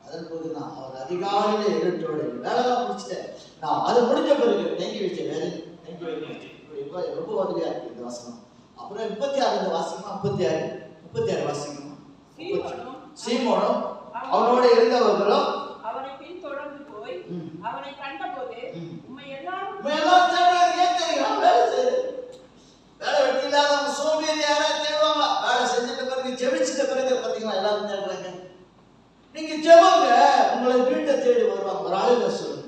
அதன் போதுதான் அவர் அதிகாலையில இருட்டோடு வேலைலாம் முடிச்சுட்டேன். நான் அதை முடிஞ்ச பிறகு தேங்கி வச்சேன். வேலை தேங்கி வைக்க ரொம்ப உதவியா இருக்கு இந்த வசனம். அப்புறம் 36 வாசிக்கணும். 36 வாசிக்கணும். சீமோனும் அவனோட இருந்தவர்களும் அவனை பின் தொடர்ந்து போய் அவனை கண்டபோது உம்மை எல்லாரும் தேடுவாங்க. ஏன் தெரியும்? வேலை வெட்டி இல்லாதவங்க சோம்பேறி யாராவது தேடுவாங்க. வேலை செஞ்சுட்ட பிறகு ஜெபிச்சுட்ட பிறகு பார்த்தீங்களா எல்லாரும் தேடுறாங்க. நீங்க ஜெபங்க, உங்களை வீட்டை தேடி வருவாங்க. ஒரு ஆளுங்க சொல்லுங்க,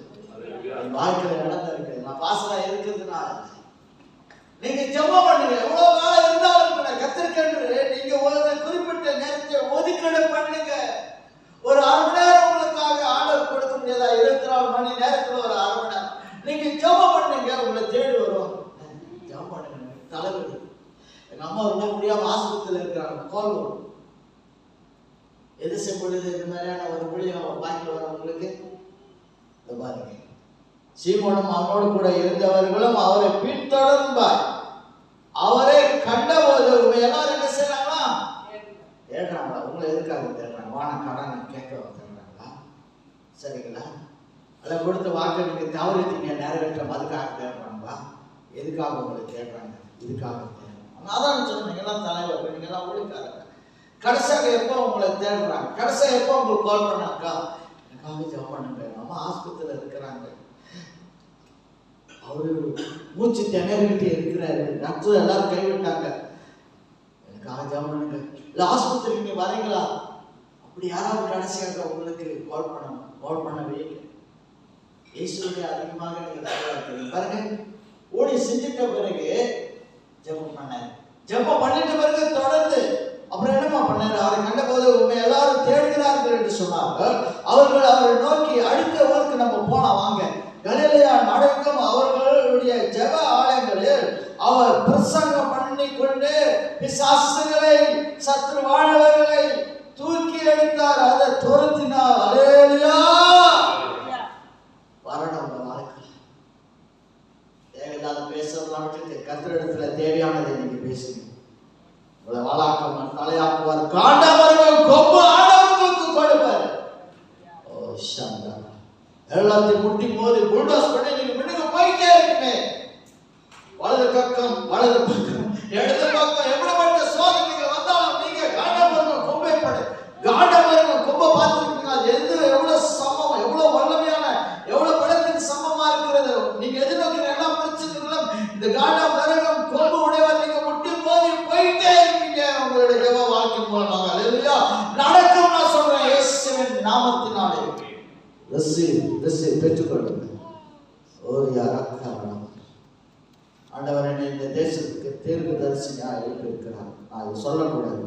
வாழ்க்கையில நடந்திருக்கு. நான் பாசலா இருக்கிறதுனால நீங்க ஜெபம் பண்ணுங்க. எவ்வளவு வேலை இருந்தாலும் கூட கத்திருக்கன்று நீங்க ஒரு குறிப்பிட்ட நேரத்தை ஒதுக்கீடு பண்ணுங்க. ஒரு 1/2 மணி நேரம் உங்களுக்காக ஆர்டர் கொடுக்க முடியாதா? 24 மணி நேரத்துல ஒரு 1/2 மணி நேரம் நீங்க ஜெபம் பண்ணுங்க, உங்களை தேடி வருவாங்க. ஜெபம் பண்ணுங்க. தலைவலி, எங்க அம்மா ரொம்ப முடியாம ஆஸ்பத்திரியில் இருக்கிறாங்க. கால் வரும். எது செய்யப்படுது? இந்த மாதிரியான ஒரு ஊழியம் பாக்கி வரவங்களுக்கு பாருங்க. சீமோனும் அவனோடு கூட இருந்தவர்களும் அவரை பின்தொடர்ந்தார். அவரை கண்டபோது உண்மை எல்லாரும் என்ன செய்யறாங்களா? தேடுறாங்களா? உங்களை எதுக்காக தேடுறாங்க? வான கடனை கேட்க தேடுறாங்களா? சரிங்களா? அதை கொடுத்த வாக்கு நீங்க தவறிட்டீங்க, நிறைவேற்றம், அதுக்காக தேடுறாங்களா? எதுக்காக உங்களை தேடுறாங்க? இதுக்காக தேடுறாங்க. அதான் சொன்னீங்க எல்லாம் தலைவர், நீங்க எல்லாம் ஊழியக்காரங்க. கடைசியாக எப்போ உங்களை தேடுறாங்க? கடைசியாக எப்போ உங்களுக்கு கால் பண்ணாக்கா? எனக்காக ஜெபம் பண்ணுங்க, நம்ம ஆஸ்பத்திரியில் இருக்கிறாங்க, அவரு மூச்சு திணறிக்கிட்டு இருக்கிறாரு, டாக்டர் எல்லாரும் கைவிட்டாங்க, எனக்காக ஜெபம் பண்ணுங்க. இல்லை ஆஸ்பத்திரிக்கு நீங்க வரீங்களா? அப்படி யாராவது கடைசியாக உங்களுக்கு கால் பண்ணணும். கால் பண்ணவே இல்லை. இயேசுவை அதிகமாக நீங்க தயாரிக்கிறீங்க பாருங்க. ஓடி செஞ்சுட்ட பிறகு ஜெபம் பண்ணாரு. ஜெபம் பண்ணிட்ட பிறகு தொடர்ந்து அப்புறம் என்னமா பண்ணாரு? அவரை கண்டபோது உண்மை எல்லாரும் தேடுகிறார்கள் என்று சொன்னார்கள். அவர்கள் அவரை நோக்கி அடுத்த ஊருக்கு நம்ம போலாம் வாங்க. கலிலேயா நடக்கும் அவர்களுடைய ஜெப ஆலயங்களில் அவர் பிரசங்கம் பண்ணி கொண்டு பிசாசுகளை சத்துருவானவர்களை தூக்கி எடுத்தார், அதை துரத்தினார். அல்லேலூயா. வரணும் உங்க வாழ்க்கை. தேவையில்லாத பேசலாம் விட்டுட்டு கர்த்தரிடத்துல தேவையானதை நீங்க பேசுங்க. உங்களை வாழாக்க தலையாக்குவார், காண்டவர்கள் கொம்பு ஆண்டவர்களுக்கு கொடுப்பார். ஓ சாந்தா எல்லாத்தையும் முட்டி மோதி புல்டோஸ் பண்ணி நீங்க முன்னுக்கு போயிட்டே இருக்குமே. வலது பக்கம் வலது பக்கம் இடது பக்கம் எப்படிப்பட்ட சோதனைகள் வந்தாலும் நீங்க காண்டவர்கள் கொம்பை படு. காண்டவர்கள் கொம்பை பார்த்துருக்கீங்க. அது எது எவ்வளவு சமம், எவ்வளவு வல்லமையான, எவ்வளவு படத்துக்கு சமமா இருக்கிறது. நீங்க எதிர்நோக்கிற எல்லா பிரச்சனைகளும் இந்த காண்டவர்கள் கொம்பு உடையவர். நீங்க முட்டி மோதி போயிட்டே இருக்கீங்க உங்களுடைய ஜெப வாழ்க்கை மூலமாக. அல்லேலூயா. நடக்கும் நான் சொல்றேன் இயேசுவின் நாமத்தினாலே. பெற்றுக்கொள்ளுங்க. ஒரு யாராக்காரணம் ஆண்டவர் என்னை இந்த தேசத்துக்கு தீர்க்கதரிசியாக இருக்கிறார். நான் அதை சொல்லக்கூடாது.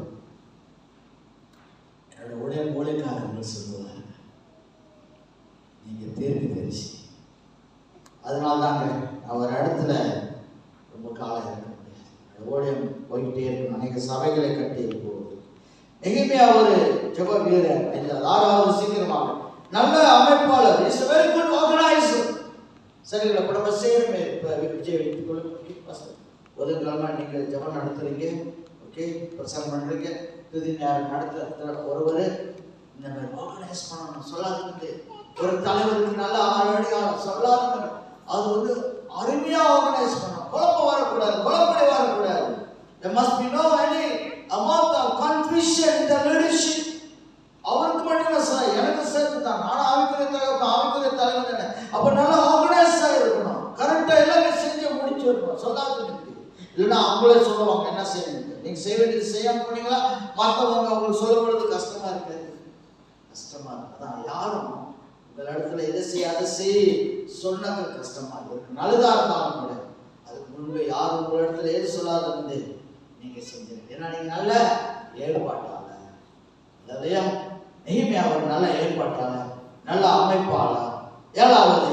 என்னுடைய மூளைக்காரர்கள் சொல்லுவாங்க, நீங்க தீர்க்கதரிசி. அதனால்தாங்க அவர் இடத்துல ரொம்ப காலம் இருக்க முடியாது. ஓடியம் போயிட்டே இருக்கும். அநேக சபைகளை கட்டி போகுது. நெகேமியா ஒரு ஜெப வீரர். 6வது சீக்கிரமாக நல்ல அமைப்பாளர். Is a very good organizer. சரிங்களா? படம் செய்யணுமே. இப்போ விஜய் ஒதுங்கலாமா நீங்கள் ஜெபம் நடத்துறீங்க, ஓகே, பிரசங்கம் பண்ணுறீங்க, துதி நேரம் நடத்துற ஒருவர் இந்த மாதிரி ஆர்கனைஸ் பண்ணணும். சொல்லாதுக்கு ஒரு தலைவருக்கு நல்ல ஆரோக்கியம் சொல்லாதுக்கு அது வந்து அருமையாக ஆர்கனைஸ் பண்ணணும். குழப்பம் வரக்கூடாது, குழப்படி வரக்கூடாது. There must be no any amount of confusion in the leadership. அவருக்கு மட்டும் சொல்லாத நிறுத்தி. இல்லைன்னா அவங்களே சொல்லுவாங்க என்ன செய்யணும், நீங்க செய்ய வேண்டியது செய்யாம போனீங்களா, மற்றவங்க அவங்களுக்கு சொல்லும் பொழுது கஷ்டமா இருக்கு, கஷ்டமா இருக்கு. அதான் யாரும் உங்கள் இடத்துல எதை செய்ய அதை செய் சொன்னாக்க கஷ்டமா இருக்கு. நல்லதா இருந்தாலும் கூட அதுக்கு முன்பு யாரும் உங்கள் இடத்துல எது சொல்லாத வந்து நீங்க செஞ்சிருங்க. ஏன்னா நீங்க நல்ல ஏற்பாட்டாளர். இல்லையா? நெகேமியா ஒரு நல்ல ஏற்பாட்டாளர், நல்ல அமைப்பாளர். ஏழாவது,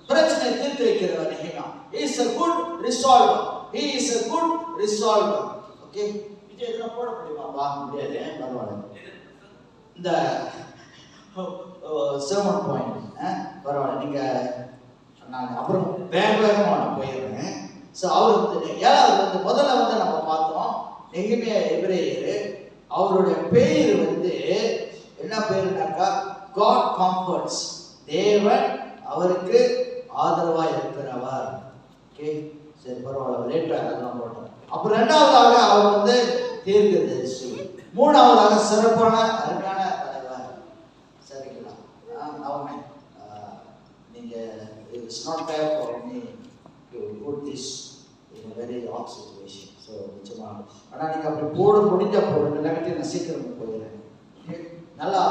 பிரச்சனை தீர்த்து வைக்கிறவர் நெகேமியா. He is a good resolver. He is a good resolver. Okay, இது எதுனா போட முடியுமா? பார்க்க முடியாது, பரவாயில்ல. இந்த செவன் பாயிண்ட் பரவாயில்ல, நீங்க நான் அப்புறம் வேகமாக நான் போயிடுறேன். ஸோ அவர் ஏழாவது வந்து முதல்ல வந்து நம்ம பார்த்தோம் நெகேமியா எபிரேயர். அவருடைய பேர் வந்து என்ன பேருனாக்கா God comforts, தேவன் அவருக்கு ஆதரவா இருக்கிறவர். ஓகே, சரி பரவாயில்ல, லேட்டா அதெல்லாம் போட்டோம். அப்புறம் ரெண்டாவதாக அவர் வந்து தீர்க்கதரிசி. மூணாவதாக சிறப்பான அருமையான தலைவர். சரிங்களா? அவங்க நீங்க it's not fair for me to put this in a very odd situation. So நிச்சயமா ஆனால் நீங்கள் அப்படி போட முடிஞ்சா போடுங்க, இல்லாட்டி நான் சீக்கிரம் போயிடுறேன். நல்லா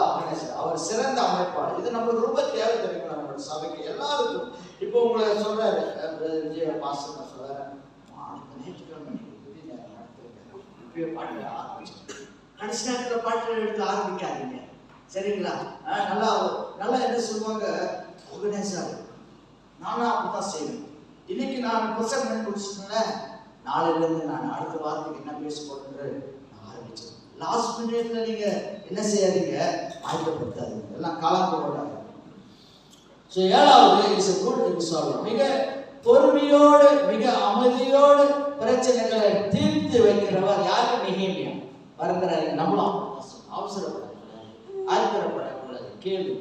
அவர் சிறந்த அமைப்பாளர். இது நம்மளுக்கு ரொம்ப தேவை தெரியுமா நம்மளோட சபைக்கு எல்லாருக்கும். இப்போ உங்களை சொல்றாரு விஜய மாஸ்டர், நான் சொல்றேன் இப்பயே பாட்டு ஆரம்பிச்சேன், கடைசி நேரத்தில் பாட்டு எடுத்து ஆரம்பிக்காதீங்க. சரிங்களா? நல்லா நல்லா என்ன சொல்லுவாங்க, ஆர்கனைஸாக நானும் அப்படித்தான் செய்வேன். இன்னைக்கு நான் பிரசங்கம் பண்ணி முடிச்சுட்டேன், நாளையிலேருந்து நான் அடுத்த வாரத்துக்கு என்ன பேச போட்டு நான் ஆரம்பிச்சேன். லாஸ்ட் மினிட்ல நீங்க என்ன செய்யாதீங்க, ஆயத்தப்படுத்தாதீங்க, எல்லாம் காலம் போடாது. ஸோ ஏழாவது இஸ் a good resolver. மிக பொறுமையோடு மிக அமைதியோடு பிரச்சனைகளை தீர்த்து வைக்கிறவர் யாரு? நெகேமியா. வருகிறாரு. நம்மளும் அவசரப்படக்கூடாது, ஆத்திரப்படக்கூடாது. கேள்வி,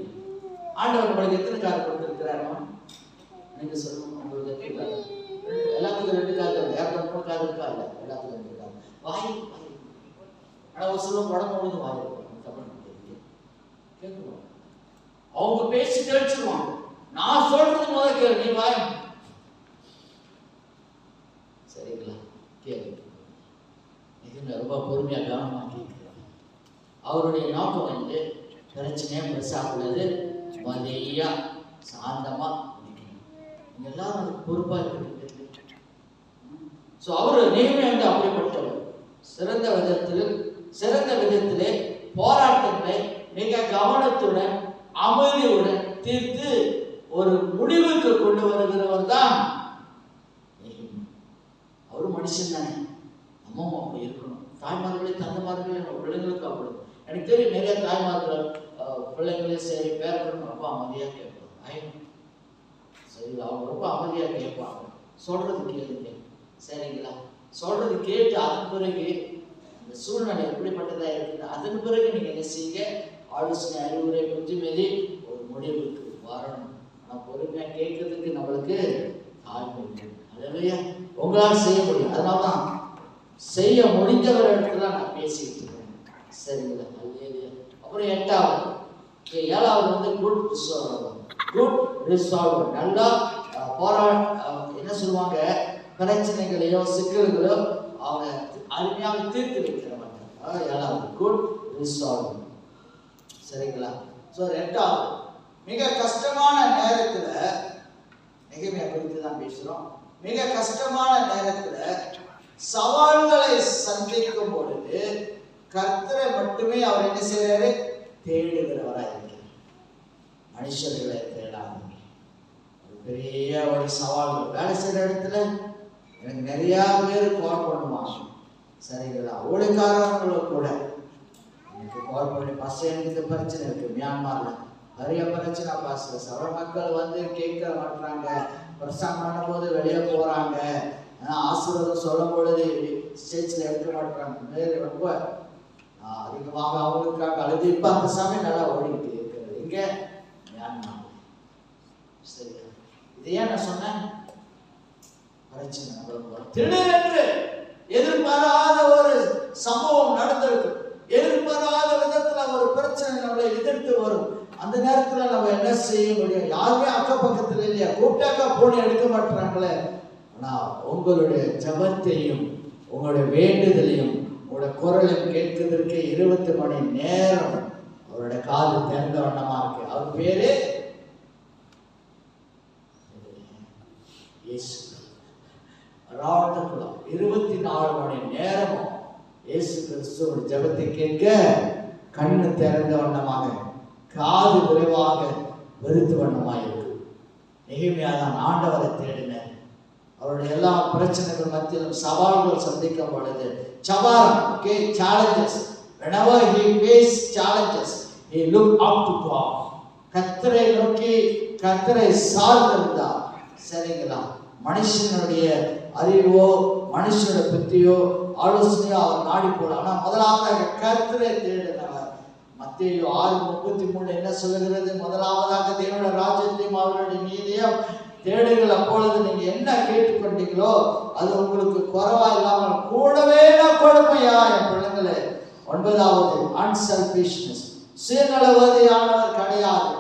ஆண்டவர் உங்களுக்கு எத்தனை கார் கொடுத்திருக்கிறாரோ நீங்க சொல்லணும். உங்களுக்கு எத்தனை கார்? எல்லாத்துக்கும் 2 கார் தான். யாருக்கு 3 கார் இருக்கா? இல்லை, எல்லாத்துக்கும் 2 கார். வாய் ஆனால் ஒரு சில உடம்பு முழுது வாய் கேட்கணும். அவங்க பேசி தெளிச்சிருவாங்க. நான் சொல்றது முதல் கேள்வி, நீ வாய். சரிங்களா? கேள்வி இது ரொம்ப பொறுமையா கவனமா கேட்கிறார். அவருடைய நோக்கம் வந்து பிரச்சனையா பெருசாக்குள்ளது, மதியா சாந்தமா நீங்க எல்லாரும் அதுக்கு பொறுப்பா இருக்கு. ஸோ அவரு நெகேமியா வந்து அப்படிப்பட்டவர். சிறந்த விதத்திலே போராட்டங்களை மிக கவனத்துடன் அமைதியுடன் தீர்த்து ஒரு முடிவுக்கு கொண்டு வருகிறவர் தான். அவரு மனுஷன் தானே, அம்மாவும் அப்படி இருக்கணும். தாய்மார்களே தந்தைமார்களே பிள்ளைங்களுக்கு அப்படி. எனக்கு தெரியும் நிறைய தாய்மார்கள் பிள்ளைங்களே சரி பேரப்படும் ரொம்ப அமைதியா கேட்பாங்க. சரி, அவங்க ரொம்ப அமைதியா கேட்பாங்க. சொல்றது கேளுங்க. சரிங்களா? சொல்றது கேட்டு அதன் பிறகு இந்த சூழ்நிலை எப்படிப்பட்டதா இருக்குது, அதன் பிறகு நீங்க என்ன செய்யுங்க, ஆலோசனை அறிவுரை புத்திமதி ஒரு முடிவுக்கு வரணும். ஆனா பொறுமையா கேட்கறதுக்கு நம்மளுக்கு தாழ்மை இல்லை. அதுலயா உங்களால் செய்ய முடியும். அதனாலதான் செய்ய முடிஞ்சவர் இடத்துல நான் பேசிட்டு இருக்கேன். சரிங்களா? அப்புறம் ஏழாவது வந்து குட் ரிசால்வர். நல்லா என்ன சொல்லுவாங்க, பிரச்சனைகளையோ சிக்கல்களோ அவங்க அருமையாக தீர்த்து வைக்கிறவங்க. ஏழாவது குட் ரிசால்வர். சரிங்களா? ஸோ ரெண்டாவது, மிக கஷ்டமான நேரத்துல நெகேமியா குறித்து தான் பேசுறோம். மிக கஷ்டமான நேரத்துல சவால்களை சந்திக்கும் பொழுது கர்த்தரை மட்டுமே அவர் என்ன செய்யறாரு, தேடுகிறவராக இருக்கிறார். மனுஷர்களை தேடாதீங்க. பெரிய ஒரு சவால். வேலை செய்யற இடத்துல எனக்கு நிறைய பேர் கால் பண்ணுவாங்க. சரிங்களா? ஊழியக்காரங்களும் கூட எனக்கு கால் பண்ணி, பாஸ் எனக்கு இந்த பிரச்சனை இருக்கு, மியான்மர்ல நிறைய பிரச்சனை பாஸ், சவ மக்கள் வந்து கேட்க மாட்டாங்க, பிரசங்கம் பண்ணும் போது வெளியே போறாங்க, ஆசீர்வாதம் சொல்லும் பொழுது ஸ்டேஜ்ல எடுக்க மாட்டாங்க. ரொம்ப அதிகமாக அவங்களுக்காக அழுது இப்ப அந்த சமயம் நல்லா ஓடிக்கிட்டு இருக்கிறது. இங்க மியான்மர். சரியா? இது ஏன் நான் சொன்னேன், பிரச்சனை திடீரென்று எதிர்பாராத ஒரு சம்பவம் நடந்திருக்கு, எதிர்பாராத விதத்துல ஒரு பிரச்சனை நம்மளை எதிர்த்து வரும். அந்த நேரத்துல நம்ம என்ன செய்ய முடியும்? யாருமே அக்க பக்கத்துல இல்லையா, கூப்பிட்டாக்கா போன எடுக்க மாட்டாங்களே. ஆனால் உங்களுடைய ஜபத்தையும் உங்களுடைய வேண்டுதலையும் உங்களுடைய குரலையும் கேட்கிறதுக்கு 20 மணி நேரம் அவருடைய காது திறந்த வண்ணமா இருக்கு. அவர் பேரு இயேசு. 24 மணி நேரமும் இயேசு கிறிஸ்துவோட ஜபத்தை கேட்க கண்ணு திறந்த வண்ணமாக, காது விரைவாக வெறுத்து வண்ணமாக இருக்கு. நெகேமியாதான் ஆண்டவரை தேடினார். அவருடைய எல்லா பிரச்சனைகள் மத்தியிலும் சவால்கள் சந்திக்கும் பொழுது challenges, whenever he faced challenges, he looked up to God. கர்த்தரை நோக்கி கர்த்தரை சார்ந்திருந்தார். சரிங்களா? மனுஷனுடைய அறிவோ மனுஷனுடைய புத்தியோ ஆலோசனையோ அவர் நாடி போல. ஆனா முதலாவதாக கர்த்தரை தேடினவர். மத்தேயு 6:33 என்ன சொல்லுகிறது? முதலாவதாக தேவனுடைய ராஜ்யத்தையும் அவருடைய நீதியும் தேடுங்கள், அப்பொழுது நீங்க என்ன கேட்டுக்கொண்டீங்களோ அது உங்களுக்கு குறைவா இல்லாமல் கூடவே நான் கொடுமையா. என் பிள்ளைங்களே, 9வது அன்செல்ஃபிஷ்னஸ், சுயநலவாதியானவர் கிடையாது.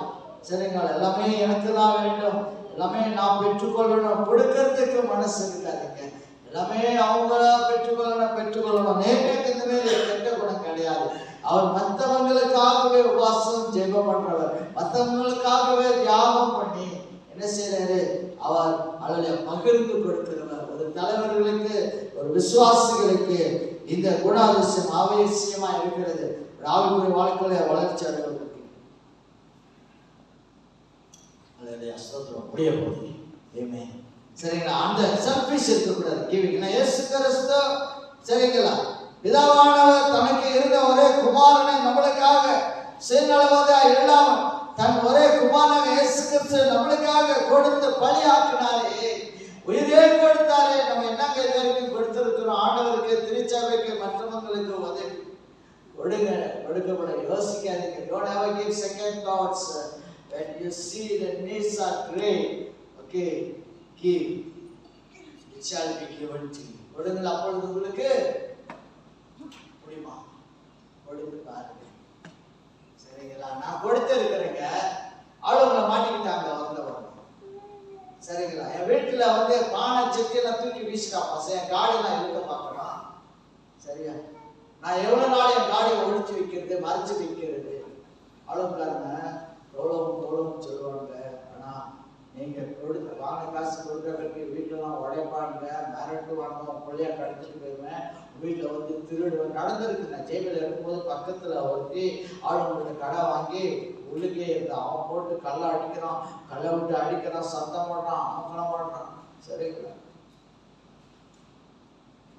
சரிங்களா? எல்லாமே எனக்கு தான் வேண்டும், எல்லாமே நான் பெற்றுக்கொள்ளணும், கொடுக்கறதுக்கு மனசு இருக்காதுங்க. எல்லாமே அவங்களா பெற்றுக்கொள்ளணும். நேருக்கு இந்த மாதிரி கெட்ட குணம் கிடையாது. அவர் மற்றவங்களுக்காகவே உபாசம் ஜெபம் பண்றவர், மற்றவங்களுக்காகவே தியாகம் பண்ணி என்ன செய்யறாரு? அவர் அவளை பகிர்ந்து கொடுக்கிறவர். ஒரு தலைவர்களுக்கு, ஒரு விசுவாசிகளுக்கு இந்த குணாதிசயம் அவசியமா இருக்கிறது. ஆவிக்குரிய வாழ்க்கையில வளர்ச்சி அடைவதற்கு. முடிய போகுது. சரிங்களா? அந்த செல்ஃபிஷ் இருக்கக்கூடாது. இயேசு கிறிஸ்து சரிங்களா பிதாவானவர் தனக்கு இருந்த ஒரே குமாரனை நம்மளுக்காக சுயநலவாதியா இல்லாமல் தன் ஒரே குமாரனாக இயேசு கிறிஸ்து நம்மளுக்காக கொடுத்து பலியாக்கினாரே, உயிரே கொடுத்தாரே. நம்ம என்னங்க இது வரைக்கும் கொடுத்திருக்கிறோம்? ஆண்டவருக்கு, திருச்சபைக்கு, மற்றவங்களுக்கு உதவி கொடுக்கப்பட யோசிக்காதீங்க. Don't ever give second thoughts when you see that needs are great. Okay, give, it shall be given to you. கொடுங்கள், அப்பொழுது உங்களுக்கு முடியுமா? கொடுத்து பாருங்க. சரிங்களா? நான் கொடுத்து இருக்கிறேங்க, ஆளுங்களை மாட்டிக்கிட்டாங்க வந்தவங்க. சரிங்களா? என் வீட்டுல பானை செட்டியெல்லாம் தூக்கி வீசிட்டாப்பா. என் காடி நான் இழுக்க பார்க்கறான். சரியா? நான் எவ்வளவு நாள் என் காடியை ஒழிச்சு வைக்கிறது, மறைச்சு வைக்கிறது? ஆளுக்காரங்க தோளவும் சொல்லுவாங்க. ஆனா நீங்க கொடுத்த வாங்க காசு கொடுக்கறதுக்கு வீட்டெல்லாம் உடைப்பாங்க, மிரட்டுவாங்க, கொள்ளையா கடத்திட்டு போயிடுவேன், வீட்டில் திருடுவேன். நடந்திருக்கு. நான் ஜெயிலில் இருக்கும்போது பக்கத்துல ஒருத்தி ஆளுங்களுக்கு கடை வாங்கி உள்ளுக்கே இருந்து அவன் போட்டு கல்லை அடிக்கிறான், கல்லை விட்டு அடிக்கிறான், சத்தம் போடுறான், அமக்கலம் போடுறான். சரிங்களா?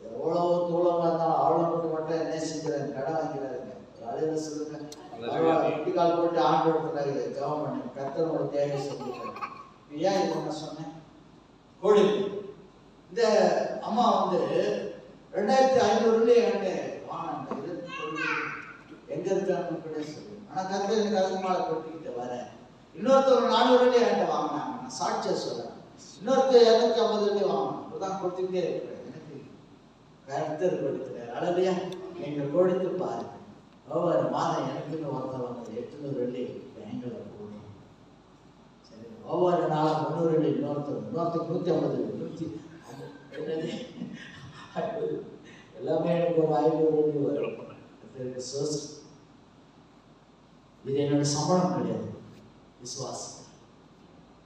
எவ்வளவு தூளமா இருந்தாலும் ஆளுங்களுக்கு மட்டும் என்ன செஞ்சுறேன்? கடை வாங்கிறாருங்க. அழுத சொல்லுங்க, கால் போட்டு ஆண்டு இடத்துல ஜெபம் பண்ணி கர்த்தரோட தேவை செஞ்சுக்கிறேன். ஏன் இது என்ன சொன்னேன்? கோடி இந்த அம்மா 2500 என்கிட்ட வாங்கினாங்க. எங்க இருக்கான்னு கூட சொல்லு. ஆனா கர்த்தர் எனக்கு அதுக்கு மேல கொடுத்துக்கிட்டு வரேன். இன்னொருத்தர் 400 என்கிட்ட வாங்கினாங்க. நான் சாட்சியா சொல்றேன். இன்னொருத்தர் 250 வாங்கினாங்க. இப்பதான் கொடுத்துக்கிட்டே இருக்கிறேன். எனக்கு கர்த்தர் கொடுக்கிறார். அழகையா நீங்க கொடுத்து பாருங்க. ஒவ்வொரு மாதம் எனக்குன்னு ஒருத்தவங்க 800 பேங்க்ல போகணும். சரி, ஒவ்வொரு நாளும் 300 இன்னொருத்தர் 150 எல்லாமே எனக்கு ஒரு 500 வரும். இது என்னோட சம்பளம் கிடையாது.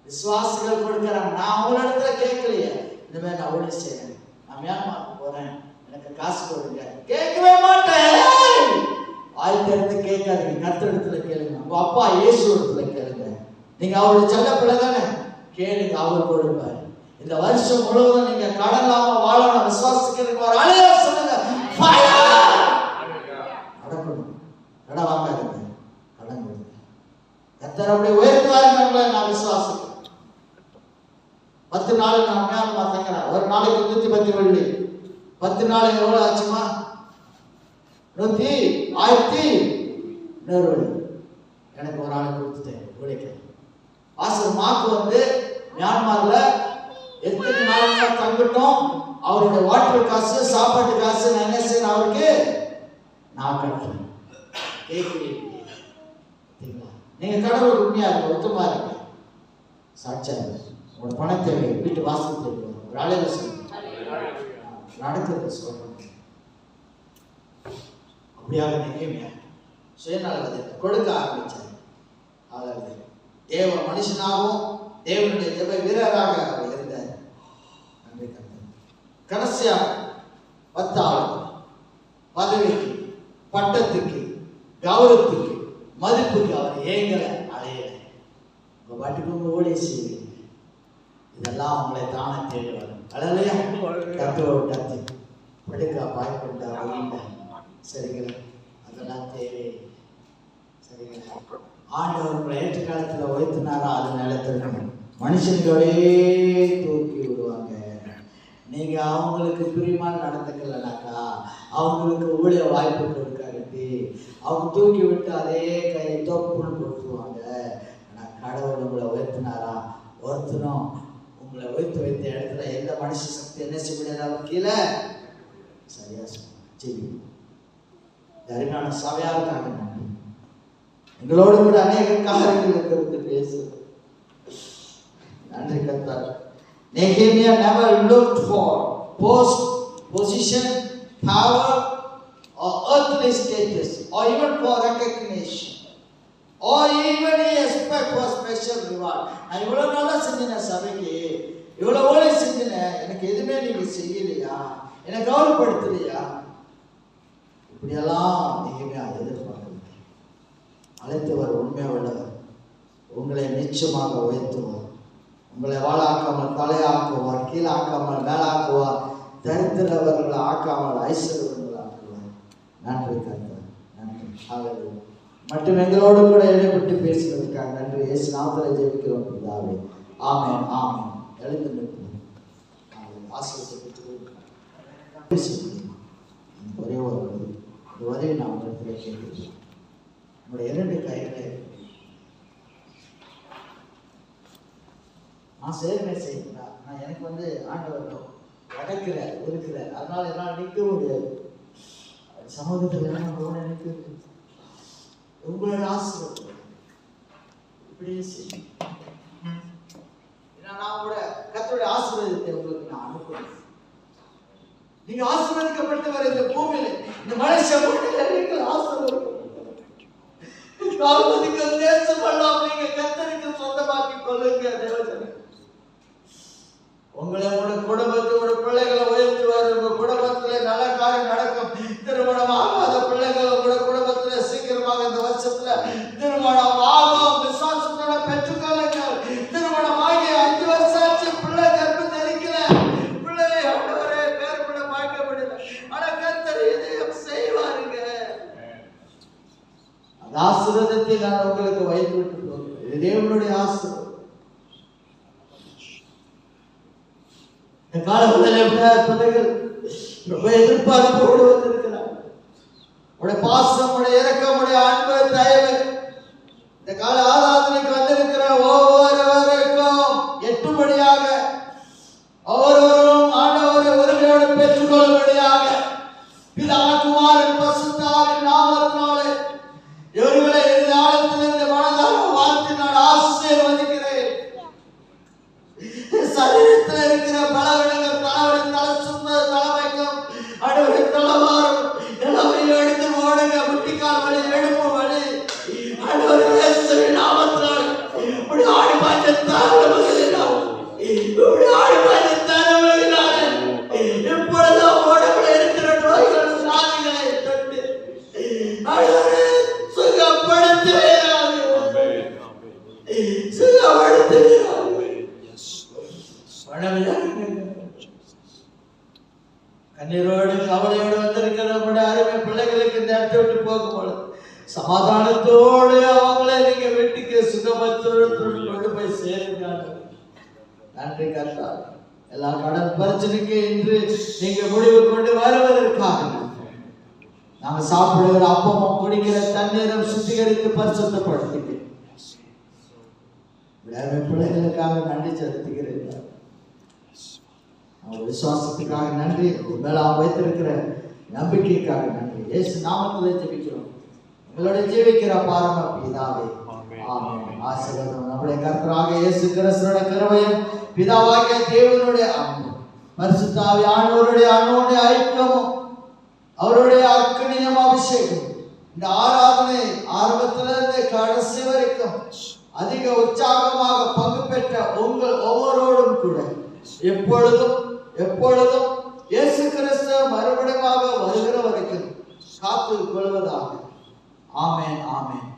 விசுவாசிகள் கொடுக்கிறாங்க. நான் அவங்களிடத்துல கேட்கலையே, இந்த மாதிரி நான் ஓடி செய்யறேன், நான் மியான்மருக்கு போறேன், எனக்கு காசு கொடுங்க, கேட்கவே மாட்டேன். வாய் திறந்து கேட்காதீங்க. கர்த்தரிடத்துல கேளுங்க. உங்க அப்பா இயேசு இடத்துல கேளுங்க. நீங்க அவருடைய செல்ல பிள்ளை தானே, கேளுங்க, அவர் கொடுப்பாரு. இந்த வருஷம் முழுவதும் நீங்க கடன் இல்லாம வாழணும். விசுவாசிக்கிறதுக்கு ஒரு அழைய சொல்லுங்க. கடன் வாங்காதீங்க, கடன் கொடுங்க. கர்த்தர் அப்படி உயர்த்துவாருங்களே. நான் விசுவாசிக்கிறேன். 10 நாள் நான் மியான்மர் தங்குறேன். ஒரு நாளைக்கு 110 வெள்ளி. 10 நாள் எவ்வளவு ஆச்சுமா? 1000 எனக்கு ஒரு ஆளை கொடுத்துட்டேன். உழைக்க பாஸ்டர் மாக்கு மியான்மர்ல எத்தனை நாள் தங்கட்டும், அவருடைய வாட்டர் காசு, சாப்பாட்டு காசு நான் என்ன செய்யணும்? அவருக்கு நான் கட்டுறேன். கேட்கிறீங்களா? நீங்க கடவுள் உண்மையா இருக்க, ஒத்துமா இருக்க, சாட்சியா இருக்க. உங்களோட பண தேவை வீட்டு வாசல் தேவை ஒரு அழைப்பு சொல்லுங்க நடக்கிறது சொல்றேன். அப்படியாக நெகேமியா சுயநலத்தை கொடுக்க ஆரம்பிச்சார். அதாவது தேவ மனுஷனாகவும் தேவனுடைய ஜெப வீரராக அவர் இருந்தார். நன்றி கர்த்தர். கடைசியாக 10 பதவிக்கு, பட்டத்துக்கு, கௌரவத்துக்கு, மதிப்புக்கு அவர் ஏங்கல அலையல. உங்க பாட்டுக்கு உங்க ஊழிய செய்வீங்க. இதெல்லாம் உங்களை தானே தேடி வரும். அழலையா கத்தோடு கத்து படுக்கா பாய்கொண்டா வைண்ட சரிங்களா, அதெல்லாம் தேவை சரிங்களா. ஆண்டவர் உங்களை ஏற்ற காலத்துல உயர்த்தினாரா அது நிலத்திருக்கணும். மனுஷங்களோடே தூக்கி விடுவாங்க. நீங்க அவங்களுக்கு பிரியமான நடந்துக்கலனாக்கா அவங்களுக்கு ஊழிய வாய்ப்பு கொடுக்காட்டி அவங்க தூக்கி விட்டு அதே கையை தொப்புன்னு போட்டுருவாங்க. ஆனா கடவுள் உங்களை உயர்த்தினாரா ஒருத்தனும் உங்களை உயர்த்தி வைத்த இடத்துல எந்த மனுஷ சக்தி என்ன செய்ய முடியாது. கீழே சரியா செய்வி அருமையான சபையாருக்காக நன்றி. எங்களோடு கூட அநேக காரியங்களை குறித்து பேசு. நன்றி கர்த்தர். Nehemiah never looked for post, position, power or earthly status or even for recognition or even he expect for special reward. நான் இவ்வளவு நல்லா செஞ்சேன் சபைக்கு, இவ்வளவு ஓலை செஞ்சேன், எனக்கு எதுவுமே நீங்க செய்யலையா, என்னை கௌரவப்படுத்தலையா, இப்படியெல்லாம் நெகேமியா எதிர்பார்க்கல. அழைத்தவர் உண்மையா உள்ளவர். உங்களை நிச்சயமாக உயர்த்துவார். உங்களை வாழாக்காமல் தலையாக்குவார், கீழாக்காமல் மேலாக்குவார், தரித்திரவர்களை ஆக்காமல் ஐஸ்வர்யவர்களை ஆக்குவார். நன்றி கர்த்தர், நன்றி. ஹல்லேலூயா. மற்றும் எங்களோடு கூட இடைப்பட்டு பேசுவதற்காக நன்றி. இயேசு நாமத்தில் ஜெபிக்கிறோம் பிதாவே. ஆமென், ஆமென். எழுந்து நிற்போம். ஆசீர்வதித்து ஒரே ஒரு வரையை நான் உங்களுக்கு கேட்கிறேன். உங்களுடைய 2 கைகளை நான் சேருமே செய்யுங்களா. நான் எனக்கு ஆண்டவர் நடக்கிறார் இருக்கிறார், அதனால என்னால் நிற்க முடியாது. சமூகத்தில் நிற்க உங்களோட ஆசீர்வாதம் இப்படியே செய்யும். நான் கூட கர்த்தருடைய ஆசீர்வாதத்தை உங்களுக்கு நான் அனுப்புறேன். நீங்க ஆசீர்வதிக்கப்பட்டவர். இந்த பூமியில இந்த மனுஷ பூமியில நீங்கள் ஆசீர்வதிக்கப்பட்டவர். தேசம் எல்லாம் நீங்க கர்த்தருக்கு சொந்தமாக்கி கொள்ளுங்க. தேவஜனமே, உங்களை உங்களோட குடும்பத்தோட பிள்ளைகளை உயர்த்துவார். உங்க குடும்பத்துல நல்ல காரியம் நடக்கும். திருமணம் ஆகாத பிள்ளைகள் உங்களோட குடும்பத்துல சீக்கிரமாக இந்த வருஷத்துல திருமணம் ஆகும். விசுவாசத்தோட பெற்றுக்கொள்ளுங்கள். திருமணம் ஆகி 5 வருஷம் ஆச்சு, பிள்ளை கர்ப்பம் தெரிக்கல, பிள்ளை ஆண்டவரே பேர் கூட பார்க்க முடியல. ஆனா கர்த்தர் இதையும் செய்வாருங்க. அந்த ஆசீர்வாதத்தை நான் உங்களுக்கு வைத்து விட்டு போகிறேன். இது தேவனுடைய ஆசீர்வாதம். இந்த காலத்தில் பிள்ளைகள் ரொம்ப எதிர்பார்ப்போடு வந்திருக்கிறார். உடைய பாசம், உடைய இரக்கம், உடைய அன்பு, தயவு இந்த கால ஆராதனைக்கு வந்திருக்கிற ஒவ்வொருவருக்கும் எட்டும்படியாக ஒவ்வொருவரும் ஆண்டவரை உரிமையோடு பெற்றுக்கொள்ளும்படியாக பிதா குமாரன் பரிசுத்தாவின் நாமத்தினாலே இவர்களை எதிர்காலத்திலிருந்து மனதாக வாழ்த்து நான் ஆசீர்வதிக்கிறேன். சரீரத்தில் இருக்கிற பலவீனங்கள் தலைவலி, தலை சுத்தம், தலைமைக்கும் அடுவரை தலைவாரும் எல்லாமே எடுத்து ஓடுங்க. முட்டிக்கால் வலி, எடுப்பு வலி, அடுவரை இயேசுவின் நாமத்தினால் இப்படி ஆடி பாய்ச்ச தாரவர்களால் இப்படி ஆடி பாய்ச்ச தாரவர்களால் இப்பொழுது உடம்புல இருக்கிற நோய்கள் சாதிகளை தொட்டு அடுவரை சுகப்படுத்துவீராக, சுகப்படுத்துவீராக. கண்ணீரோடு கவலையோடு வந்திருக்கிற நம்முடைய அருமை பிள்ளைகளுக்கு இந்த இடத்தை விட்டு போகும்போது சமாதானத்தோடு அவங்களை நீங்க வீட்டுக்கு சுகமத்தோடு கொண்டு போய் சேருங்க. நன்றி கர்த்தர். எல்லா கடன் பிரச்சனைக்கு இன்று நீங்க முடிவு கொண்டு வருவதற்காக நாங்க சாப்பிடுகிற அப்பமும் குடிக்கிற தண்ணீரும் சுத்திகரித்து பரிசுத்தப்படுத்துங்க. பிள்ளைகளுக்காக நன்றி செலுத்துகிறேன். விசுவாசத்துக்காக நன்றி. மேல வைத்திருக்கிற நம்பிக்கைக்காக நன்றி. இயேசு நாமத்திலே ஜெபிக்கிறோம். உங்களோட ஜீவிக்கிற பாரம பிதாவே, ஆமென். ஆசீர்வாதம் நம்முடைய கர்த்தராகிய இயேசு கிறிஸ்துவின் கிருபையும் பிதாவாகிய தேவனுடைய அன்பும் பரிசுத்த ஆவியானவருடைய அன்புடைய ஐக்கியமும் அவருடைய அக்கினியும் அபிஷேகம் இந்த ஆராதனை ஆரம்பத்திலிருந்து கடைசி வரைக்கும் அதிக உற்சாகமாக பங்கு பெற்ற உங்கள் ஒவ்வொருவரும் கூட எப்பொழுதும் எப்பொழுதும் இயேசு கிறிஸ்து மறுபடியும் வருகிற வரைக்கும் காத்து கொள்வதாக. ஆமென், ஆமென்.